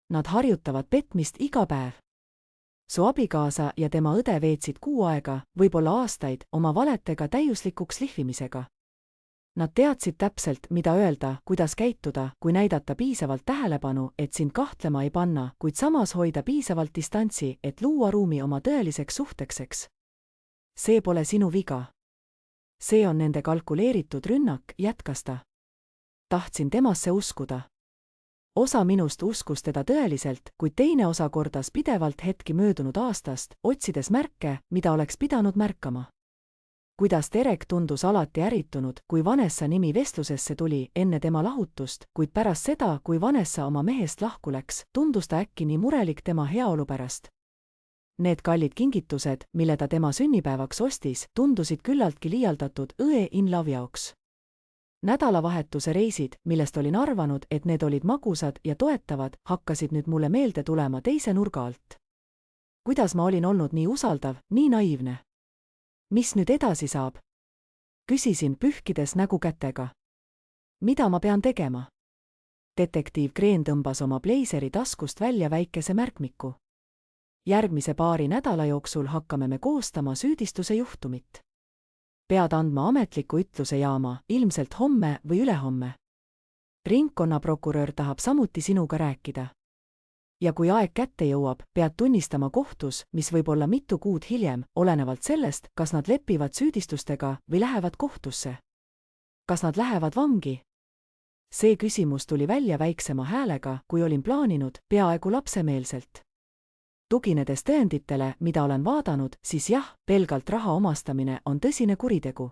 Nad harjutavad petmist iga päev. Su abikaasa ja tema õde veetsid kuu aega, võib-olla aastaid, oma valetega täiuslikuks lihvimisega. Nad teadsid täpselt, mida öelda, kuidas käituda, kui näidata piisavalt tähelepanu, et sind kahtlema ei panna, kuid samas hoida piisavalt distantsi, et luua ruumi oma tõeliseks suhtekseks. See pole sinu viga. See on nende kalkuleeritud rünnak, jätkas ta. Tahtsin temasse uskuda. Osa minust uskus teda tõeliselt, kuid teine osa kordas pidevalt hetki möödunud aastast, otsides märke, mida oleks pidanud märkama. Kuidas Derek tundus alati ärritunud, kui Vanessa nimi vestlusesse tuli enne tema lahutust, kuid pärast seda, kui Vanessa oma mehest lahku läks, tundus ta äkki nii murelik tema heaolu pärast. Need kallid kingitused, mille ta tema sünnipäevaks ostis, tundusid küllaltki liialdatud õe in love jaoks. Nädalavahetuse reisid, millest olin arvanud, et need olid magusad ja toetavad, hakkasid nüüd mulle meelde tulema teise nurga alt. kuidas ma olin olnud nii usaldav, nii naiivne. Mis nüüd edasi saab? Küsisin, pühkides nägu kätega. Mida ma pean tegema? Detektiiv Kreen tõmbas oma bleiseri taskust välja väikese märkmiku. Järgmise paari nädala jooksul hakkame me koostama süüdistuse juhtumit. Pead andma ametliku ütluse jaama, ilmselt homme või ülehomme. Ringkonnaprokurör tahab samuti sinuga rääkida. Ja kui aeg kätte jõuab, pead tunnistama kohtus, mis võib olla mitu kuud hiljem, olenevalt sellest, kas nad lepivad süüdistustega või lähevad kohtusse. Kas nad lähevad vangi? See küsimus tuli välja väiksema häälega, kui olin plaaninud, peaaegu lapsemeelselt. Tuginedes tõenditele, mida olen vaadanud, siis jah, pelgalt raha omastamine on tõsine kuritegu.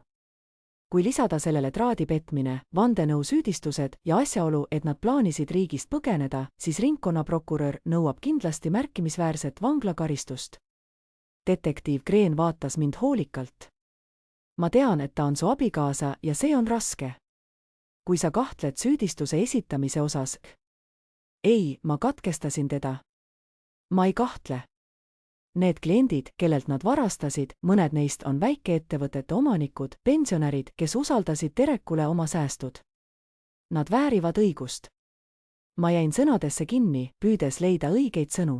Kui lisada sellele traadi petmine, vandenõu süüdistused ja asjaolu, et nad plaanisid riigist põgeneda, siis ringkonnaprokurör nõuab kindlasti märkimisväärset vanglakaristust. Detektiiv Kreen vaatas mind hoolikalt. Ma tean, et ta on su abikaasa ja see on raske. Kui sa kahtled süüdistuse esitamise osas? Ei, ma katkestasin teda. Ma ei kahtle. Need kliendid, kellelt nad varastasid, mõned neist on väikeettevõtete omanikud, pensionärid, kes usaldasid Terekule oma säästud. Nad väärivad õigust. Ma jäin sõnadesse kinni, püüdes leida õigeid sõnu.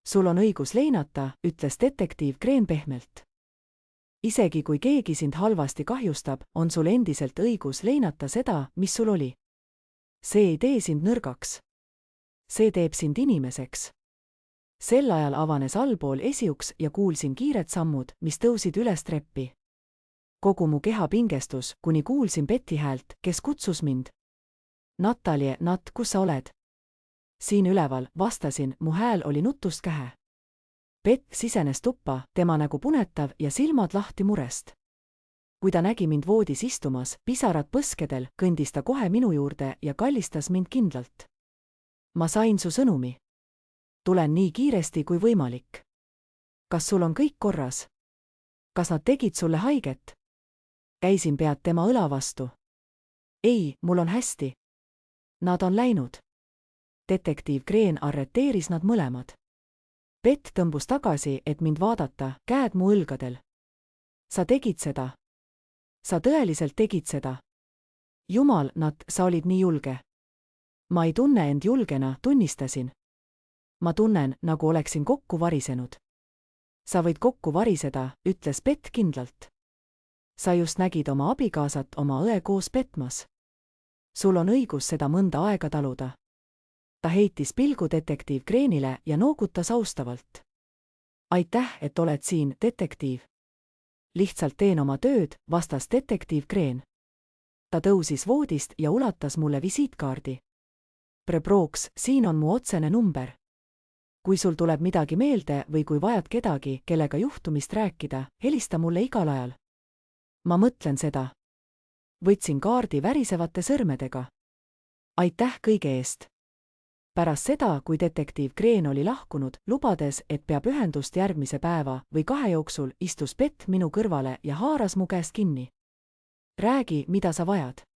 Sul on õigus leinata, ütles detektiiv Kreen pehmelt. Isegi kui keegi sind halvasti kahjustab, on sul endiselt õigus leinata seda, mis sul oli. See ei tee sind nõrgaks. See teeb sind inimeseks. Sel ajal avanes allpool esiuks ja kuulsin kiired sammud, mis tõusid üles treppi. Kogu mu keha pingestus, kuni kuulsin Betty häält, kes kutsus mind. Natalie, Nat, kus sa oled? Siin üleval, vastasin, mu hääl oli nutust kähe. Bett sisenes tuppa, tema nägu punetav ja silmad lahti murest. Kui ta nägi mind voodis istumas, pisarad põskedel, kõndis ta kohe minu juurde ja kallistas mind kindlalt. Ma sain su sõnumi. Tulen nii kiiresti kui võimalik. Kas sul on kõik korras? Kas nad tegid sulle haiget? Käisin pead tema õla vastu. Ei, mul on hästi. Nad on läinud. Detektiiv Kreen arreteeris nad mõlemad. Bett tõmbus tagasi, et mind vaadata, käed mu õlgadel. Sa tegid seda. Sa tõeliselt tegid seda. Jumal, Nat, sa olid nii julge. Ma ei tunne end julgena, tunnistasin. Ma tunnen, nagu oleksin kokku varisenud. Sa võid kokku variseda, ütles Bett kindlalt. Sa just nägid oma abikaasat oma õe koos petmas. Sul on õigus seda mõnda aega taluda. Ta heitis pilgu detektiiv Kreenile ja noogutas austavalt. Aitäh, et oled siin, detektiiv. Lihtsalt teen oma tööd, vastas detektiiv Kreen. Ta tõusis voodist ja ulatas mulle visiitkaardi. Prebrooks, siin on mu otsene number. Kui sul tuleb midagi meelde või kui vajad kedagi, kellega juhtumist rääkida, helista mulle igal ajal. Ma mõtlen seda. Võtsin kaardi värisevate sõrmedega. Aitäh kõige eest. Pärast seda, kui detektiiv Kreen oli lahkunud, lubades, et peab ühendust järgmise päeva või 2 jooksul, istus Bett minu kõrvale ja haaras mu käest kinni. Räägi, mida sa vajad.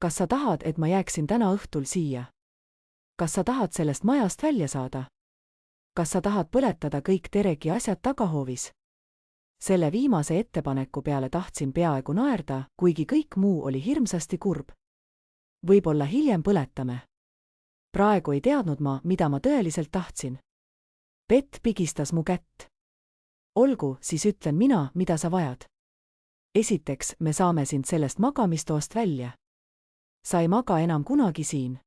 Kas sa tahad, et ma jääksin täna õhtul siia? Kas sa tahad sellest majast välja saada? Kas sa tahad põletada kõik Tereki asjad tagahoovis? Selle viimase ettepaneku peale tahtsin peaaegu naerda, kuigi kõik muu oli hirmsasti kurb. Võib-olla hiljem põletame. Praegu ei teadnud ma, mida ma tõeliselt tahtsin. Bett pigistas mu kätt. Olgu, siis ütlen mina, mida sa vajad. Esiteks, me saame sind sellest magamistoast välja. Sa ei maga enam kunagi siin.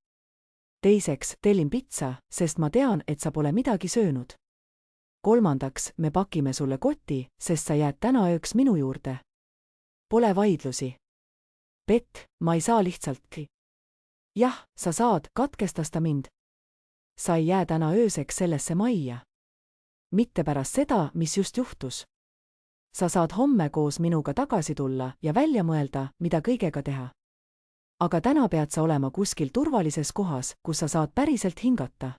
Teiseks, tellin pitsa, sest ma tean, et sa pole midagi söönud. Kolmandaks, me pakime sulle koti, sest sa jääd täna ööks minu juurde. Pole vaidlusi. Bett, ma ei saa lihtsalt. Jah, sa saad, katkestas ta mind. Sa ei jää täna ööseks sellesse majja. Mitte pärast seda, mis just juhtus. Sa saad homme koos minuga tagasi tulla ja välja mõelda, mida kõigega teha. Aga täna pead sa olema kuskil turvalises kohas, kus sa saad päriselt hingata.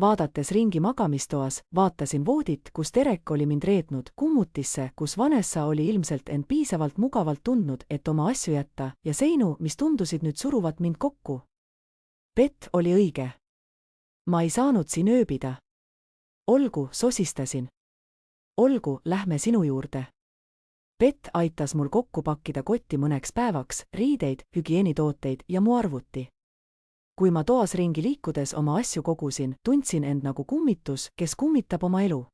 Vaadates ringi magamistoas, vaatasin voodit, kus Terek oli mind reetnud, kummutisse, kus Vanessa oli ilmselt end piisavalt mugavalt tundnud, et oma asju jätta, ja seinu, mis tundusid nüüd suruvat mind kokku. Bett oli õige. Ma ei saanud siin ööbida. Olgu, sosistasin. Olgu, lähme sinu juurde. Bett aitas mul kokku pakkida kotti mõneks päevaks, riideid, hügieenitooteid ja mu arvuti. Kui ma toas ringi liikudes oma asju kogusin, tundsin end nagu kummitus, kes kummitab oma elu.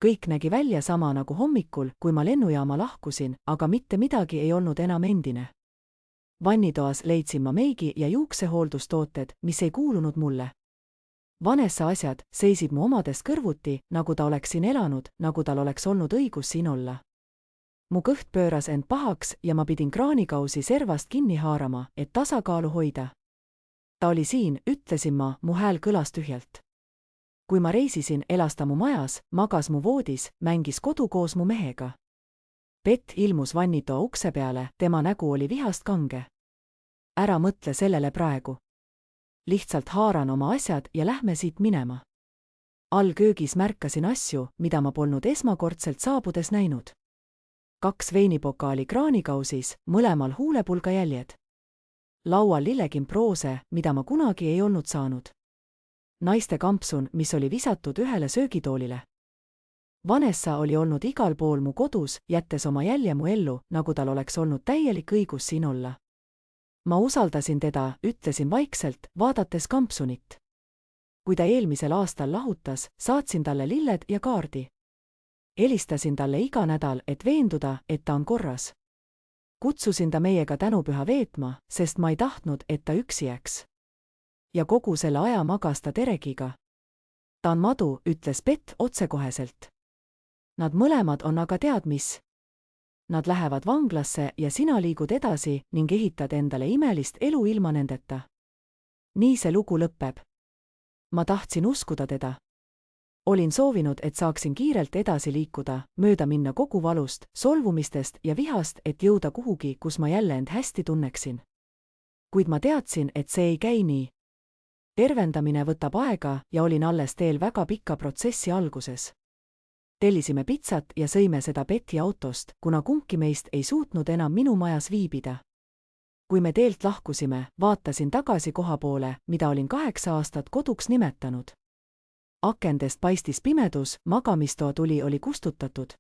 Kõik nägi välja sama nagu hommikul, kui ma lennujaama lahkusin, aga mitte midagi ei olnud enam endine. Vannitoas leidsin ma meigi ja juuksehooldustooted, mis ei kuulunud mulle. Vanessa asjad seisid mu omadest kõrvuti, nagu ta oleks siin elanud, nagu tal oleks olnud õigus siin olla. Mu kõht pööras end pahaks ja ma pidin kraanikausi servast kinni haarama, et tasakaalu hoida. Ta oli siin, ütlesin ma, mu hääl kõlas tühjalt. Kui ma reisisin, elas ta mu majas, magas mu voodis, mängis kodu koos mu mehega. Bett ilmus vannitoa ukse peale, tema nägu oli vihast kange. Ära mõtle sellele praegu. Lihtsalt haaran oma asjad ja lähme siit minema. All köögis märkasin asju, mida ma polnud esmakordselt saabudes näinud. 2 veinipokaali kraanikausis, mõlemal huulepulga jäljed. Laual lillekimproose, mida ma kunagi ei olnud saanud. Naiste kampsun, mis oli visatud ühele söögitoolile. Vanessa oli olnud igal pool mu kodus, jättes oma jälje mu ellu, nagu tal oleks olnud täielik õigus siin olla. Ma usaldasin teda, ütlesin vaikselt, vaadates kampsunit. Kui ta eelmisel aastal lahutas, saatsin talle lilled ja kaardi. Helistasin talle iga nädal, et veenduda, et ta on korras. Kutsusin ta meiega tänupüha veetma, sest ma ei tahtnud, et ta üksi jääks. Ja kogu selle aja magas ta Derekiga. Ta on madu, ütles Bett otsekoheselt. Nad mõlemad on aga tead mis? Nad lähevad vanglasse ja sina liigud edasi ning ehitad endale imelist elu ilma nendeta. Nii see lugu lõpeb. Ma tahtsin uskuda teda. Olin soovinud, et saaksin kiirelt edasi liikuda, mööda minna kogu valust, solvumistest ja vihast, et jõuda kuhugi, kus ma jälle end hästi tunneksin. Kuid ma teadsin, et see ei käi nii. Tervendamine võtab aega ja olin alles teel väga pikka protsessi alguses. Tellisime pitsat ja sõime seda Betti autost, kuna kumbki meist ei suutnud enam minu majas viibida. Kui me teelt lahkusime, vaatasin tagasi koha poole, mida olin 8 aastat koduks nimetanud. Akendest paistis pimedus, magamistoa tuli oli kustutatud.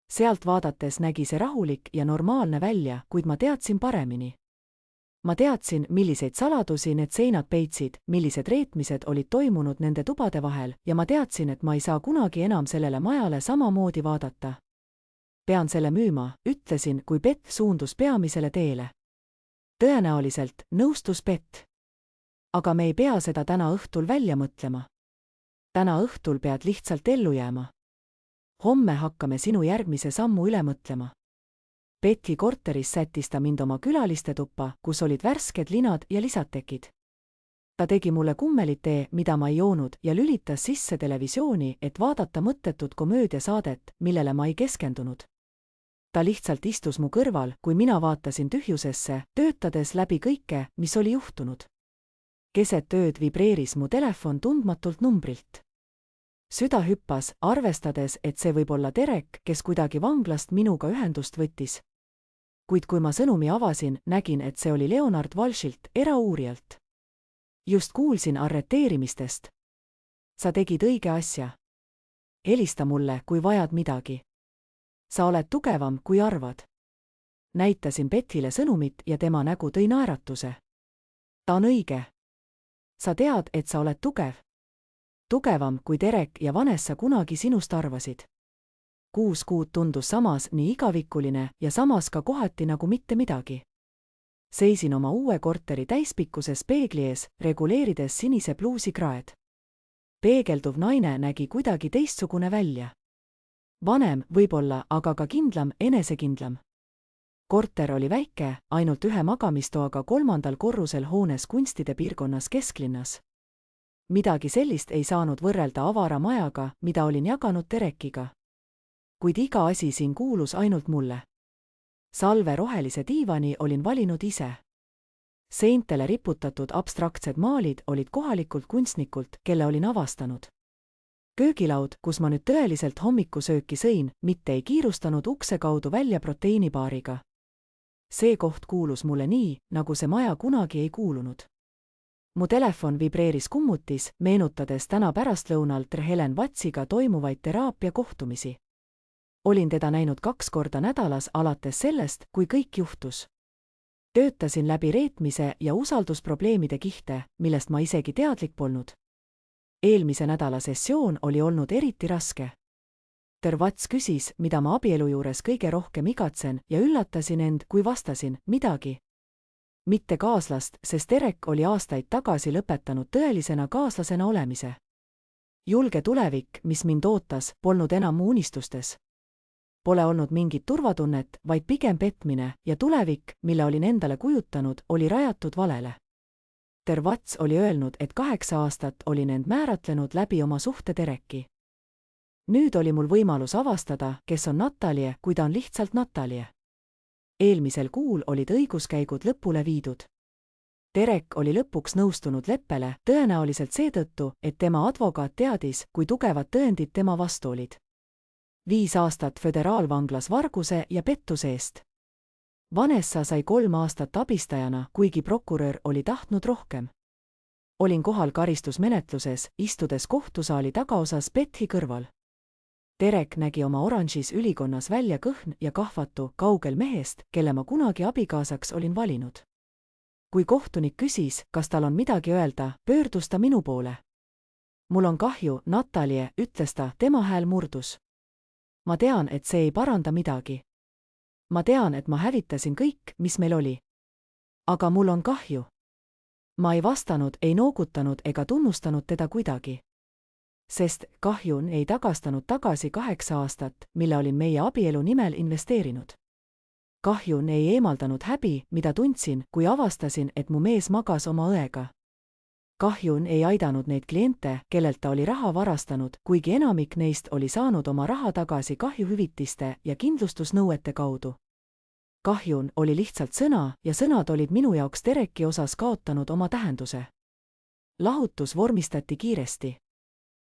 Sealt vaadates nägi see rahulik ja normaalne välja, kuid ma teadsin paremini. Ma teadsin, milliseid saladusi need seinad peitsid, millised reetmised olid toimunud nende tubade vahel ja ma teadsin, et ma ei saa kunagi enam sellele majale samamoodi vaadata. Pean selle müüma, ütlesin, kui Bett suundus peamisele teele. Tõenäoliselt nõustus Bett. Aga me ei pea seda täna õhtul välja mõtlema. Täna õhtul pead lihtsalt ellu jääma. Homme hakkame sinu järgmise sammu üle mõtlema. Betti korteris sättis ta mind oma külaliste tuppa, kus olid värsked linad ja lisatekid. Ta tegi mulle kummelitee, mida ma ei joonud, ja lülitas sisse televisiooni, et vaadata mõttetut komöödiasaadet, millele ma ei keskendunud. Ta lihtsalt istus mu kõrval, kui mina vaatasin tühjusesse, töötades läbi kõike, mis oli juhtunud. Keset ööd vibreeris mu telefon tundmatult numbrilt. Süda hüppas, arvestades, et see võib olla Derek, kes kuidagi vanglast minuga ühendust võttis. Kuid kui ma sõnumi avasin, nägin, et see oli Leonard Walshilt, erauurijalt. Just kuulsin arreteerimistest. Sa tegid õige asja. Helista mulle, kui vajad midagi. Sa oled tugevam, kui arvad. Näitasin Bettile sõnumit ja tema nägu tõi naeratuse. Ta on õige. Sa tead, et sa oled tugev. Tugevam, kui Derek ja Vanessa kunagi sinust arvasid. 6 kuud tundus samas nii igavikuline ja samas ka kohati nagu mitte midagi. Seisin oma uue korteri täispikkuses peegli ees, reguleerides sinise pluusi kraed. Peegelduv naine nägi kuidagi teistsugune välja. Vanem võib-olla, aga ka kindlam, enesekindlam. Korter oli väike, ainult 1 magamistoaga 3. korrusel hoones kunstide piirkonnas kesklinnas. Midagi sellist ei saanud võrrelda avara majaga, mida olin jaganud Derekiga. Kuid iga asi siin kuulus ainult mulle. Salve rohelise diivani olin valinud ise. Seintele riputatud abstraktsed maalid olid kohalikult kunstnikult, kelle olin avastanud. Köögilaud, kus ma nüüd tõeliselt hommikusööki sõin, mitte ei kiirustanud ukse kaudu välja proteiinibaariga. See koht kuulus mulle nii, nagu see maja kunagi ei kuulunud. Mu telefon vibreeris kummutis, meenutades täna pärastlõunal Helen Watsiga toimuvaid teraapia kohtumisi. Olin teda näinud 2 korda nädalas alates sellest, kui kõik juhtus. Töötasin läbi reetmise ja usaldusprobleemide kihte, millest ma isegi teadlik polnud. Eelmise nädala sessioon oli olnud eriti raske. Wats küsis, mida ma abielu juures kõige rohkem igatsen ja üllatasin end, kui vastasin, midagi. Mitte kaaslast, sest Derek oli aastaid tagasi lõpetanud tõelisena kaaslasena olemise. Julge tulevik, mis mind ootas, polnud enam mu unistustes. Pole olnud mingit turvatunnet, vaid pigem petmine ja tulevik, mille olin endale kujutanud, oli rajatud valele. Wats oli öelnud, et 8 aastat olin end määratlenud läbi oma suhte Dereki. Nüüd oli mul võimalus avastada, kes on Natalie, kui ta on lihtsalt Natalie. Eelmisel kuul olid õiguskäigud lõpule viidud. Derek oli lõpuks nõustunud leppele, tõenäoliselt seetõttu, et tema advokaat teadis, kui tugevad tõendid tema vastu olid. 5 aastat föderaalvanglas varguse ja pettuse eest. Vanessa sai 3 aastat abistajana, kuigi prokurör oli tahtnud rohkem. Olin kohal karistusmenetluses, istudes kohtusaali tagaosas Bethi kõrval. Derek nägi oma oranžis ülikonnas välja kõhn ja kahvatu, kaugel mehest, kelle ma kunagi abikaasaks olin valinud. Kui kohtunik küsis, kas tal on midagi öelda, pöördus ta minu poole. Mul on kahju, Natalie, ütles ta, tema hääl murdus. Ma tean, et see ei paranda midagi. Ma tean, et ma hävitasin kõik, mis meil oli. Aga mul on kahju. Ma ei vastanud, ei noogutanud ega tunnustanud teda kuidagi. Sest kahjun ei tagastanud tagasi 8 aastat, mille olin meie abielu nimel investeerinud. Kahjun ei eemaldanud häbi, mida tundsin, kui avastasin, et mu mees magas oma õega. Kahjun ei aidanud neid kliente, kellelt ta oli raha varastanud, kuigi enamik neist oli saanud oma raha tagasi kahjuhüvitiste ja kindlustusnõuete kaudu. Kahjun oli lihtsalt sõna ja sõnad olid minu jaoks Dereki osas kaotanud oma tähenduse. Lahutus vormistati kiiresti.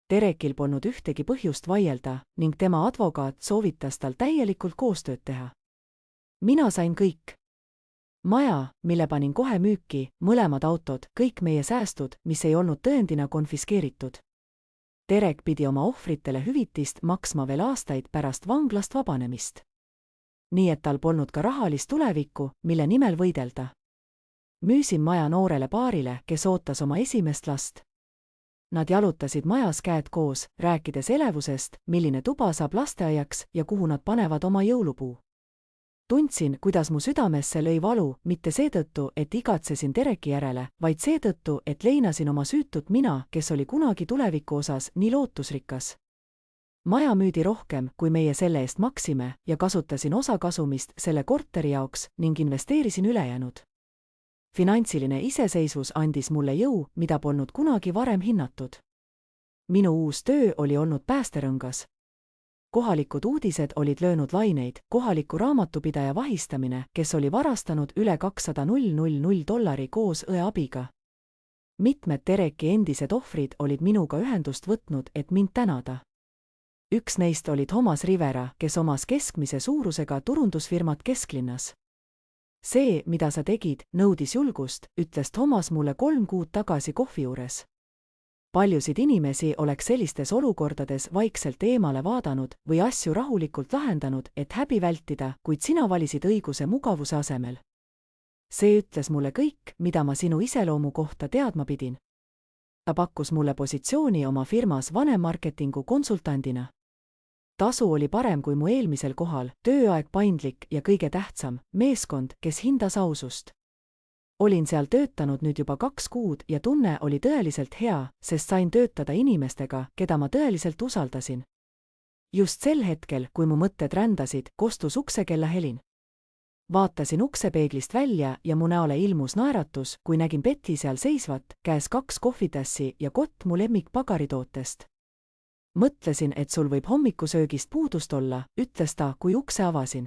Derekil polnud ühtegi põhjust vaielda ning tema advokaat soovitas tal täielikult koostööd teha. Mina sain kõik. Maja, mille panin kohe müüki, mõlemad autod, kõik meie säästud, mis ei olnud tõendina konfiskeeritud. Derek pidi oma ohvritele hüvitist maksma veel aastaid pärast vanglast vabanemist. Nii et tal polnud ka rahalist tulevikku, mille nimel võidelda. Müüsin maja noorele paarile, kes ootas oma esimest last. Nad jalutasid majas käed koos, rääkides elevusest, milline tuba saab lasteaiaks ja kuhu nad panevad oma jõulupuu. Tundsin, kuidas mu südamesse lõi valu, mitte seetõttu, et igatsesin Dereki järele, vaid seetõttu, et leinasin oma süütut mina, kes oli kunagi tuleviku osas nii lootusrikas. Maja müüdi rohkem, kui meie selle eest maksime ja kasutasin osa kasumist selle korteri jaoks ning investeerisin ülejäänud. Finantsiline iseseisvus andis mulle jõu, mida polnud kunagi varem hinnatud. Minu uus töö oli olnud päästerõngas. Kohalikud uudised olid löönud laineid, kohaliku raamatupidaja vahistamine, kes oli varastanud üle $200,000 koos õe abiga. Mitmed Dereki endised ohvrid olid minuga ühendust võtnud, et mind tänada. Üks neist oli Thomas Rivera, kes omas keskmise suurusega turundusfirmat kesklinnas. See, mida sa tegid, nõudis julgust, ütles Thomas mulle 3 kuud tagasi kohvi juures. Paljusid inimesi oleks sellistes olukordades vaikselt eemale vaadanud või asju rahulikult lahendanud, et häbi vältida, kuid sina valisid õiguse mugavuse asemel. See ütles mulle kõik, mida ma sinu iseloomu kohta teadma pidin. Ta pakkus mulle positsiooni oma firmas vanemmarketingu konsultandina. Tasu oli parem kui mu eelmisel kohal, tööaeg paindlik ja kõige tähtsam, meeskond, kes hindas ausust. Olin seal töötanud nüüd juba 2 kuud ja tunne oli tõeliselt hea, sest sain töötada inimestega, keda ma tõeliselt usaldasin. Just sel hetkel, kui mu mõtted rändasid, kostus uksekella helin. Vaatasin uksepeeglist välja ja mu näole ilmus naeratus, kui nägin Bethi seal seisvat, käes 2 kohvitassi ja kott mu lemmikpagaritootest. Mõtlesin, et sul võib hommikusöögist puudust olla, ütles ta, kui ukse avasin.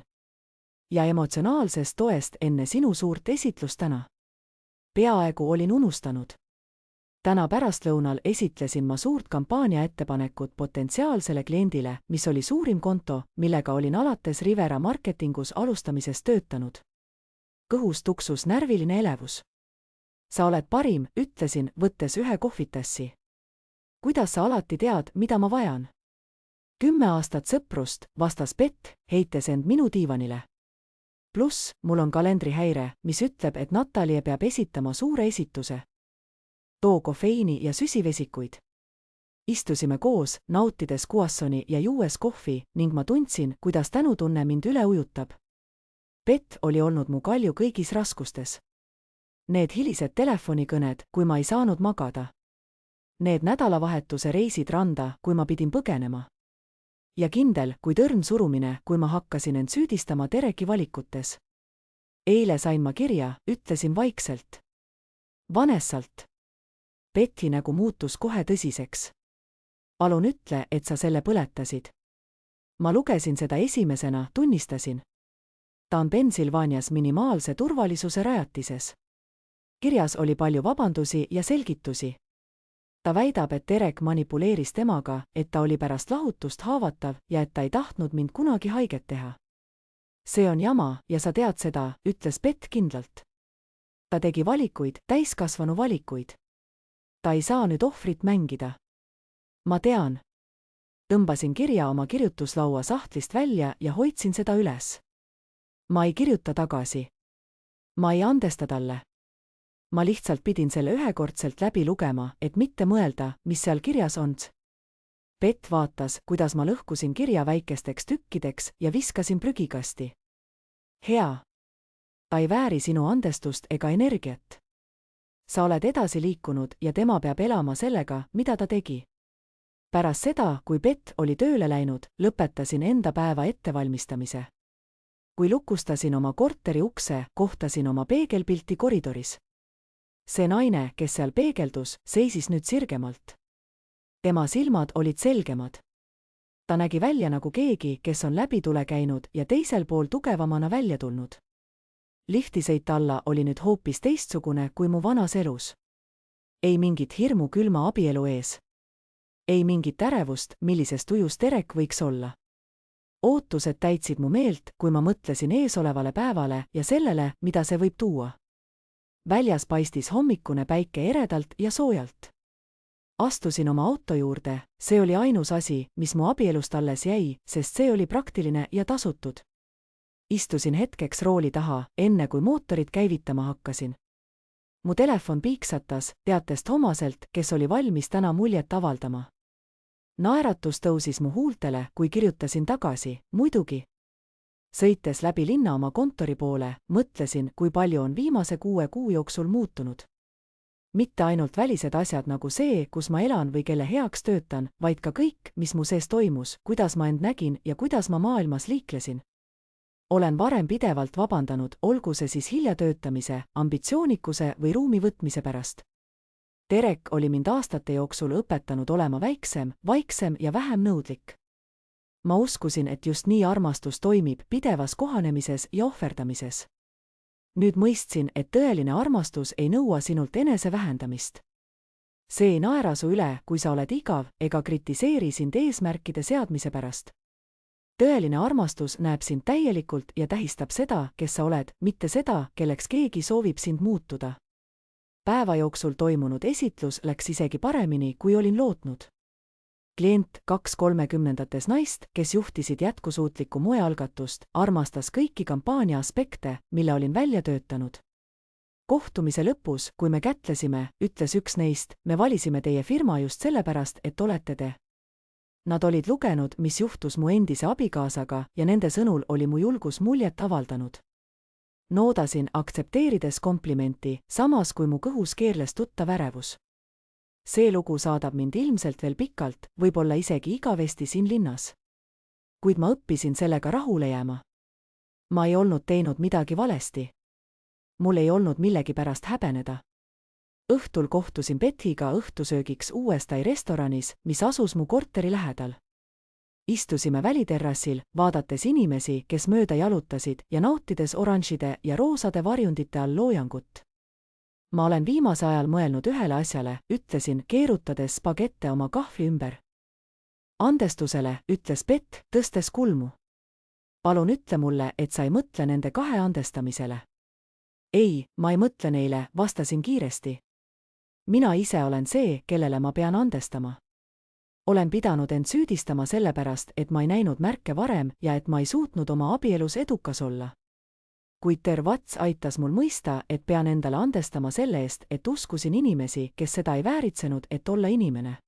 Ja emotsionaalsest toest enne sinu suurt esitlust täna. Peaaegu olin unustanud. Täna pärastlõunal esitlesin ma suurt kampaania ettepanekut potentsiaalsele kliendile, mis oli suurim konto, millega olin alates Rivera marketingus alustamisest töötanud. Kõhus tuksus närviline elevus. Sa oled parim, ütlesin, võttes ühe kohvitassi. Kuidas sa alati tead, mida ma vajan? 10 aastat sõprust, vastas Beth, heites end minu diivanile. Pluss, mul on kalendrihäire, mis ütleb, et Natalie peab esitama suure esituse. Too kofeiini ja süsivesikuid. Istusime koos, nautides Cuassoni ja juues kohvi ning ma tundsin, kuidas tänutunne mind üle ujutab. Beth oli olnud mu kalju kõigis raskustes. Need hilised telefonikõned, kui ma ei saanud magada. Need nädalavahetuse reisid randa, kui ma pidin põgenema. Ja kindel, kui tõrn surumine, kui ma hakkasin end süüdistama Dereki valikutes. Eile sain ma kirja, ütlesin vaikselt. Vanessalt. Bethi nägu muutus kohe tõsiseks. Palun ütle, et sa selle põletasid. Ma lugesin seda esimesena, tunnistasin. Ta on Pennsylvanias minimaalse turvalisuse rajatises. Kirjas oli palju vabandusi ja selgitusi. Ta väidab, et Derek manipuleeris temaga, et ta oli pärast lahutust haavatav ja et ta ei tahtnud mind kunagi haiget teha. See on jama ja sa tead seda, ütles Beth kindlalt. Ta tegi valikuid, täiskasvanu valikuid. Ta ei saa nüüd ohvrit mängida. Ma tean. Tõmbasin kirja oma kirjutuslaua sahtlist välja ja hoidsin seda üles. Ma ei kirjuta tagasi. Ma ei andesta talle. Ma lihtsalt pidin selle ühekordselt läbi lugema, et mitte mõelda, mis seal kirjas on. Beth vaatas, kuidas ma lõhkusin kirja väikesteks tükkideks ja viskasin prügikasti. Hea. Ta ei vääri sinu andestust ega energiat. Sa oled edasi liikunud ja tema peab elama sellega, mida ta tegi. Pärast seda, kui Beth oli tööle läinud, lõpetasin enda päeva ettevalmistamise. Kui lukustasin oma korteri ukse, kohtasin oma peegelpilti koridoris. See naine, kes seal peegeldus, seisis nüüd sirgemalt. Tema silmad olid selgemad. Ta nägi välja nagu keegi, kes on läbitule käinud ja teisel pool tugevamana välja tulnud. Liftisõit alla oli nüüd hoopis teistsugune kui mu vanas elus. Ei mingit hirmu külma abielu ees. Ei mingit ärevust, millises tujus Derek võiks olla. Ootused täitsid mu meelt, kui ma mõtlesin eesolevale päevale ja sellele, mida see võib tuua. Väljas paistis hommikune päike eredalt ja soojalt. Astusin oma auto juurde, see oli ainus asi, mis mu abielust alles jäi, sest see oli praktiline ja tasutud. Istusin hetkeks rooli taha, enne kui mootorit käivitama hakkasin. Mu telefon piiksatas, teates Thomaselt, kes oli valmis täna muljet avaldama. Naeratus tõusis mu huultele, kui kirjutasin tagasi, muidugi. Sõites läbi linna oma kontori poole, mõtlesin, kui palju on viimase 6 kuu jooksul muutunud. Mitte ainult välised asjad nagu see, kus ma elan või kelle heaks töötan, vaid ka kõik, mis mu sees toimus, kuidas ma end nägin ja kuidas ma maailmas liiklesin. Olen varem pidevalt vabandanud, olgu see siis hiljatöötamise, ambitsioonikuse või ruumi võtmise pärast. Derek oli mind aastate jooksul õpetanud olema väiksem, vaiksem ja vähem nõudlik. Ma uskusin, et just nii armastus toimib pidevas kohanemises ja ohverdamises. Nüüd mõistsin, et tõeline armastus ei nõua sinult enese vähendamist. See ei naera su üle, kui sa oled igav, ega kritiseeri sind eesmärkide seadmise pärast. Tõeline armastus näeb sind täielikult ja tähistab seda, kes sa oled, mitte seda, kelleks keegi soovib sind muutuda. Päeva jooksul toimunud esitlus läks isegi paremini, kui olin lootnud. Klient 2/30 naist, kes juhtisid jätkusuutlikku moealgatust, armastas kõiki kampaania aspekte, mille olin välja töötanud. Kohtumise lõpus, kui me kätlesime, ütles üks neist, me valisime teie firma just sellepärast, et olete te. Nad olid lugenud, mis juhtus mu endise abikaasaga ja nende sõnul oli mu julgus muljet avaldanud. Noodasin, aktsepteerides komplimenti, samas kui mu kõhus keerles tuttav ärevus. See lugu saadab mind ilmselt veel pikalt, võib-olla isegi igavesti siin linnas. Kuid ma õppisin sellega rahule jääma. Ma ei olnud teinud midagi valesti. Mul ei olnud millegi pärast häbeneda. Õhtul kohtusin Bethiga õhtusöögiks uuestai restoranis, mis asus mu korteri lähedal. Istusime väliterrassil, vaadates inimesi, kes mööda jalutasid ja nautides oranžide ja roosade varjundite all loojangut. Ma olen viimase ajal mõelnud ühele asjale, ütlesin, keerutades spagette oma kahvli ümber. Andestusele, ütles Beth, tõstes kulmu. Palun ütle mulle, et sa ei mõtle nende 2 andestamisele. ei, ma ei mõtle neile, vastasin kiiresti. Mina ise olen see, kellele ma pean andestama. Olen pidanud end süüdistama sellepärast, et ma ei näinud märke varem ja et ma ei suutnud oma abielus edukas olla. Kuid Tervats aitas mul mõista, et pean endale andestama selle eest, et uskusin inimesi, kes seda ei vääritsenud, et olla inimene.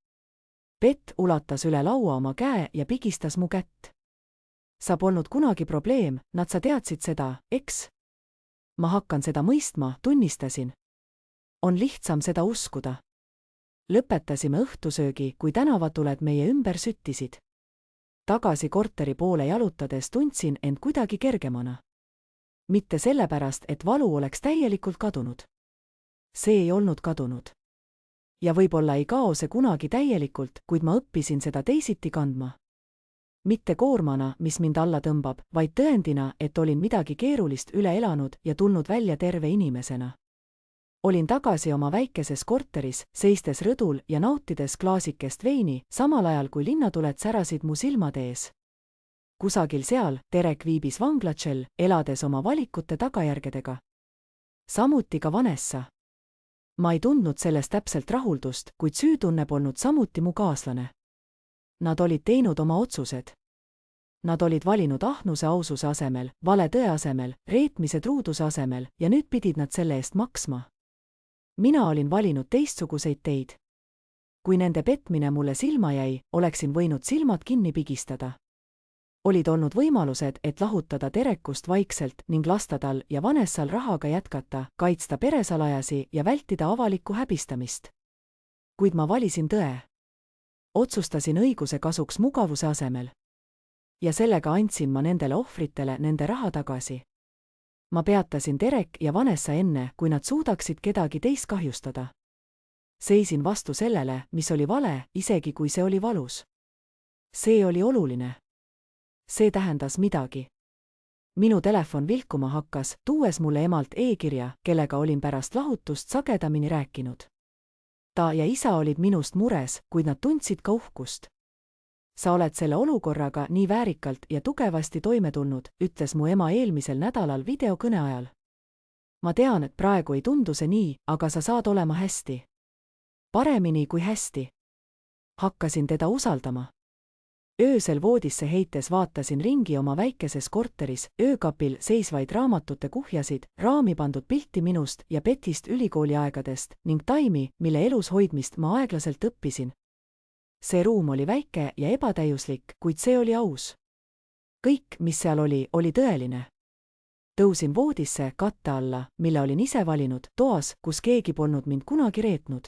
Bett ulatas üle laua oma käe ja pigistas mu kätt. Sa polnud kunagi probleem, nad sa teadsid seda, eks? Ma hakkan seda mõistma, tunnistasin. On lihtsam seda uskuda. Lõpetasime õhtusöögi, kui tänavatuled meie ümber süttisid. Tagasi korteri poole jalutades tundsin end kuidagi kergemana. Mitte sellepärast, et valu oleks täielikult kadunud. See ei olnud kadunud. Ja võib-olla ei kao see kunagi täielikult, kuid ma õppisin seda teisiti kandma. Mitte koormana, mis mind alla tõmbab, vaid tõendina, et olin midagi keerulist üle elanud ja tulnud välja terve inimesena. Olin tagasi oma väikeses korteris, seistes rõdul ja nautides klaasikest veini, samal ajal kui linnatuled särasid mu silmade ees. Kusagil seal Derek viibis vanglatšel, elades oma valikute tagajärgedega. Samuti ka Vanessa. Ma ei tundnud sellest täpselt rahuldust, kuid süütunne polnud samuti mu kaaslane. Nad olid teinud oma otsused. Nad olid valinud ahnuse aususe asemel, vale tõe asemel, reetmise truuduse asemel ja nüüd pidid nad selle eest maksma. Mina olin valinud teistsuguseid teid. Kui nende petmine mulle silma jäi, oleksin võinud silmad kinni pigistada. Olid olnud võimalused, et lahutada Derekust vaikselt ning lasta tal ja Vanessal rahaga jätkata, kaitsta peresalajasi ja vältida avalikku häbistamist. Kuid ma valisin tõe. Otsustasin õiguse kasuks mugavuse asemel. Ja sellega andsin ma nendele ohvritele nende raha tagasi. Ma peatasin Derek ja Vanessa enne, kui nad suudaksid kedagi teist kahjustada. Seisin vastu sellele, mis oli vale, isegi kui see oli valus. See oli oluline. See tähendas midagi. Minu telefon vilkuma hakkas, tuues mulle emalt e-kirja, kellega olin pärast lahutust sagedamini rääkinud. Ta ja isa olid minust mures, kuid nad tundsid ka uhkust. Sa oled selle olukorraga nii väärikalt ja tugevasti toime tulnud, ütles mu ema eelmisel nädalal videokõne ajal. Ma tean, et praegu ei tundu see nii, aga sa saad olema hästi. Paremini kui hästi. Hakkasin teda usaldama. Öösel voodisse heites vaatasin ringi oma väikeses korteris, öökapil seisvaid raamatute kuhjasid, raami pandud pilti minust ja Betist ülikooliaegadest ning taimi, mille elus hoidmist ma aeglaselt õppisin. See ruum oli väike ja ebatäiuslik, kuid see oli aus. Kõik, mis seal oli, oli tõeline. Tõusin voodisse katte alla, mille olin ise valinud, toas, kus keegi polnud mind kunagi reetnud.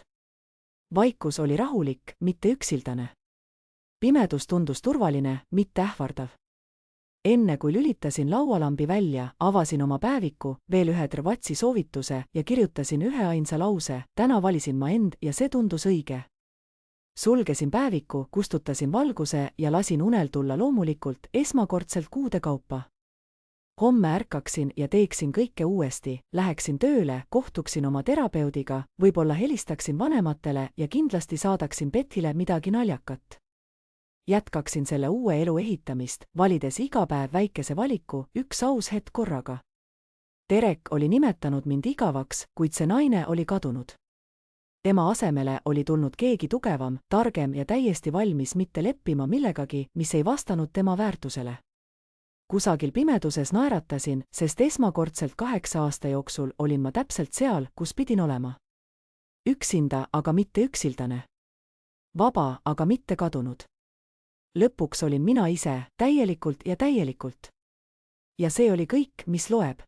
Vaikus oli rahulik, mitte üksildane. Pimedus tundus turvaline, mitte ähvardav. Enne kui lülitasin laualambi välja, avasin oma päeviku, veel ühe Tervatsi soovituse ja kirjutasin üheainsa lause, täna valisin ma end ja see tundus õige. Sulgesin päeviku, kustutasin valguse ja lasin unel tulla loomulikult, esmakordselt kuude kaupa. Homme ärkaksin ja teeksin kõike uuesti, läheksin tööle, kohtuksin oma terapeudiga, võib-olla helistaksin vanematele ja kindlasti saadaksin Bettile midagi naljakat. Jätkaksin selle uue elu ehitamist, valides iga päev väikese valiku, üks aus hetk korraga. Derek oli nimetanud mind igavaks, kuid see naine oli kadunud. Tema asemele oli tulnud keegi tugevam, targem ja täiesti valmis mitte leppima millegagi, mis ei vastanud tema väärtusele. Kusagil pimeduses naeratasin, sest esmakordselt 8 aasta jooksul olin ma täpselt seal, kus pidin olema. Üksinda, aga mitte üksildane. Vaba, aga mitte kadunud. Lõpuks olin mina ise, täielikult ja täielikult. Ja see oli kõik, mis loeb.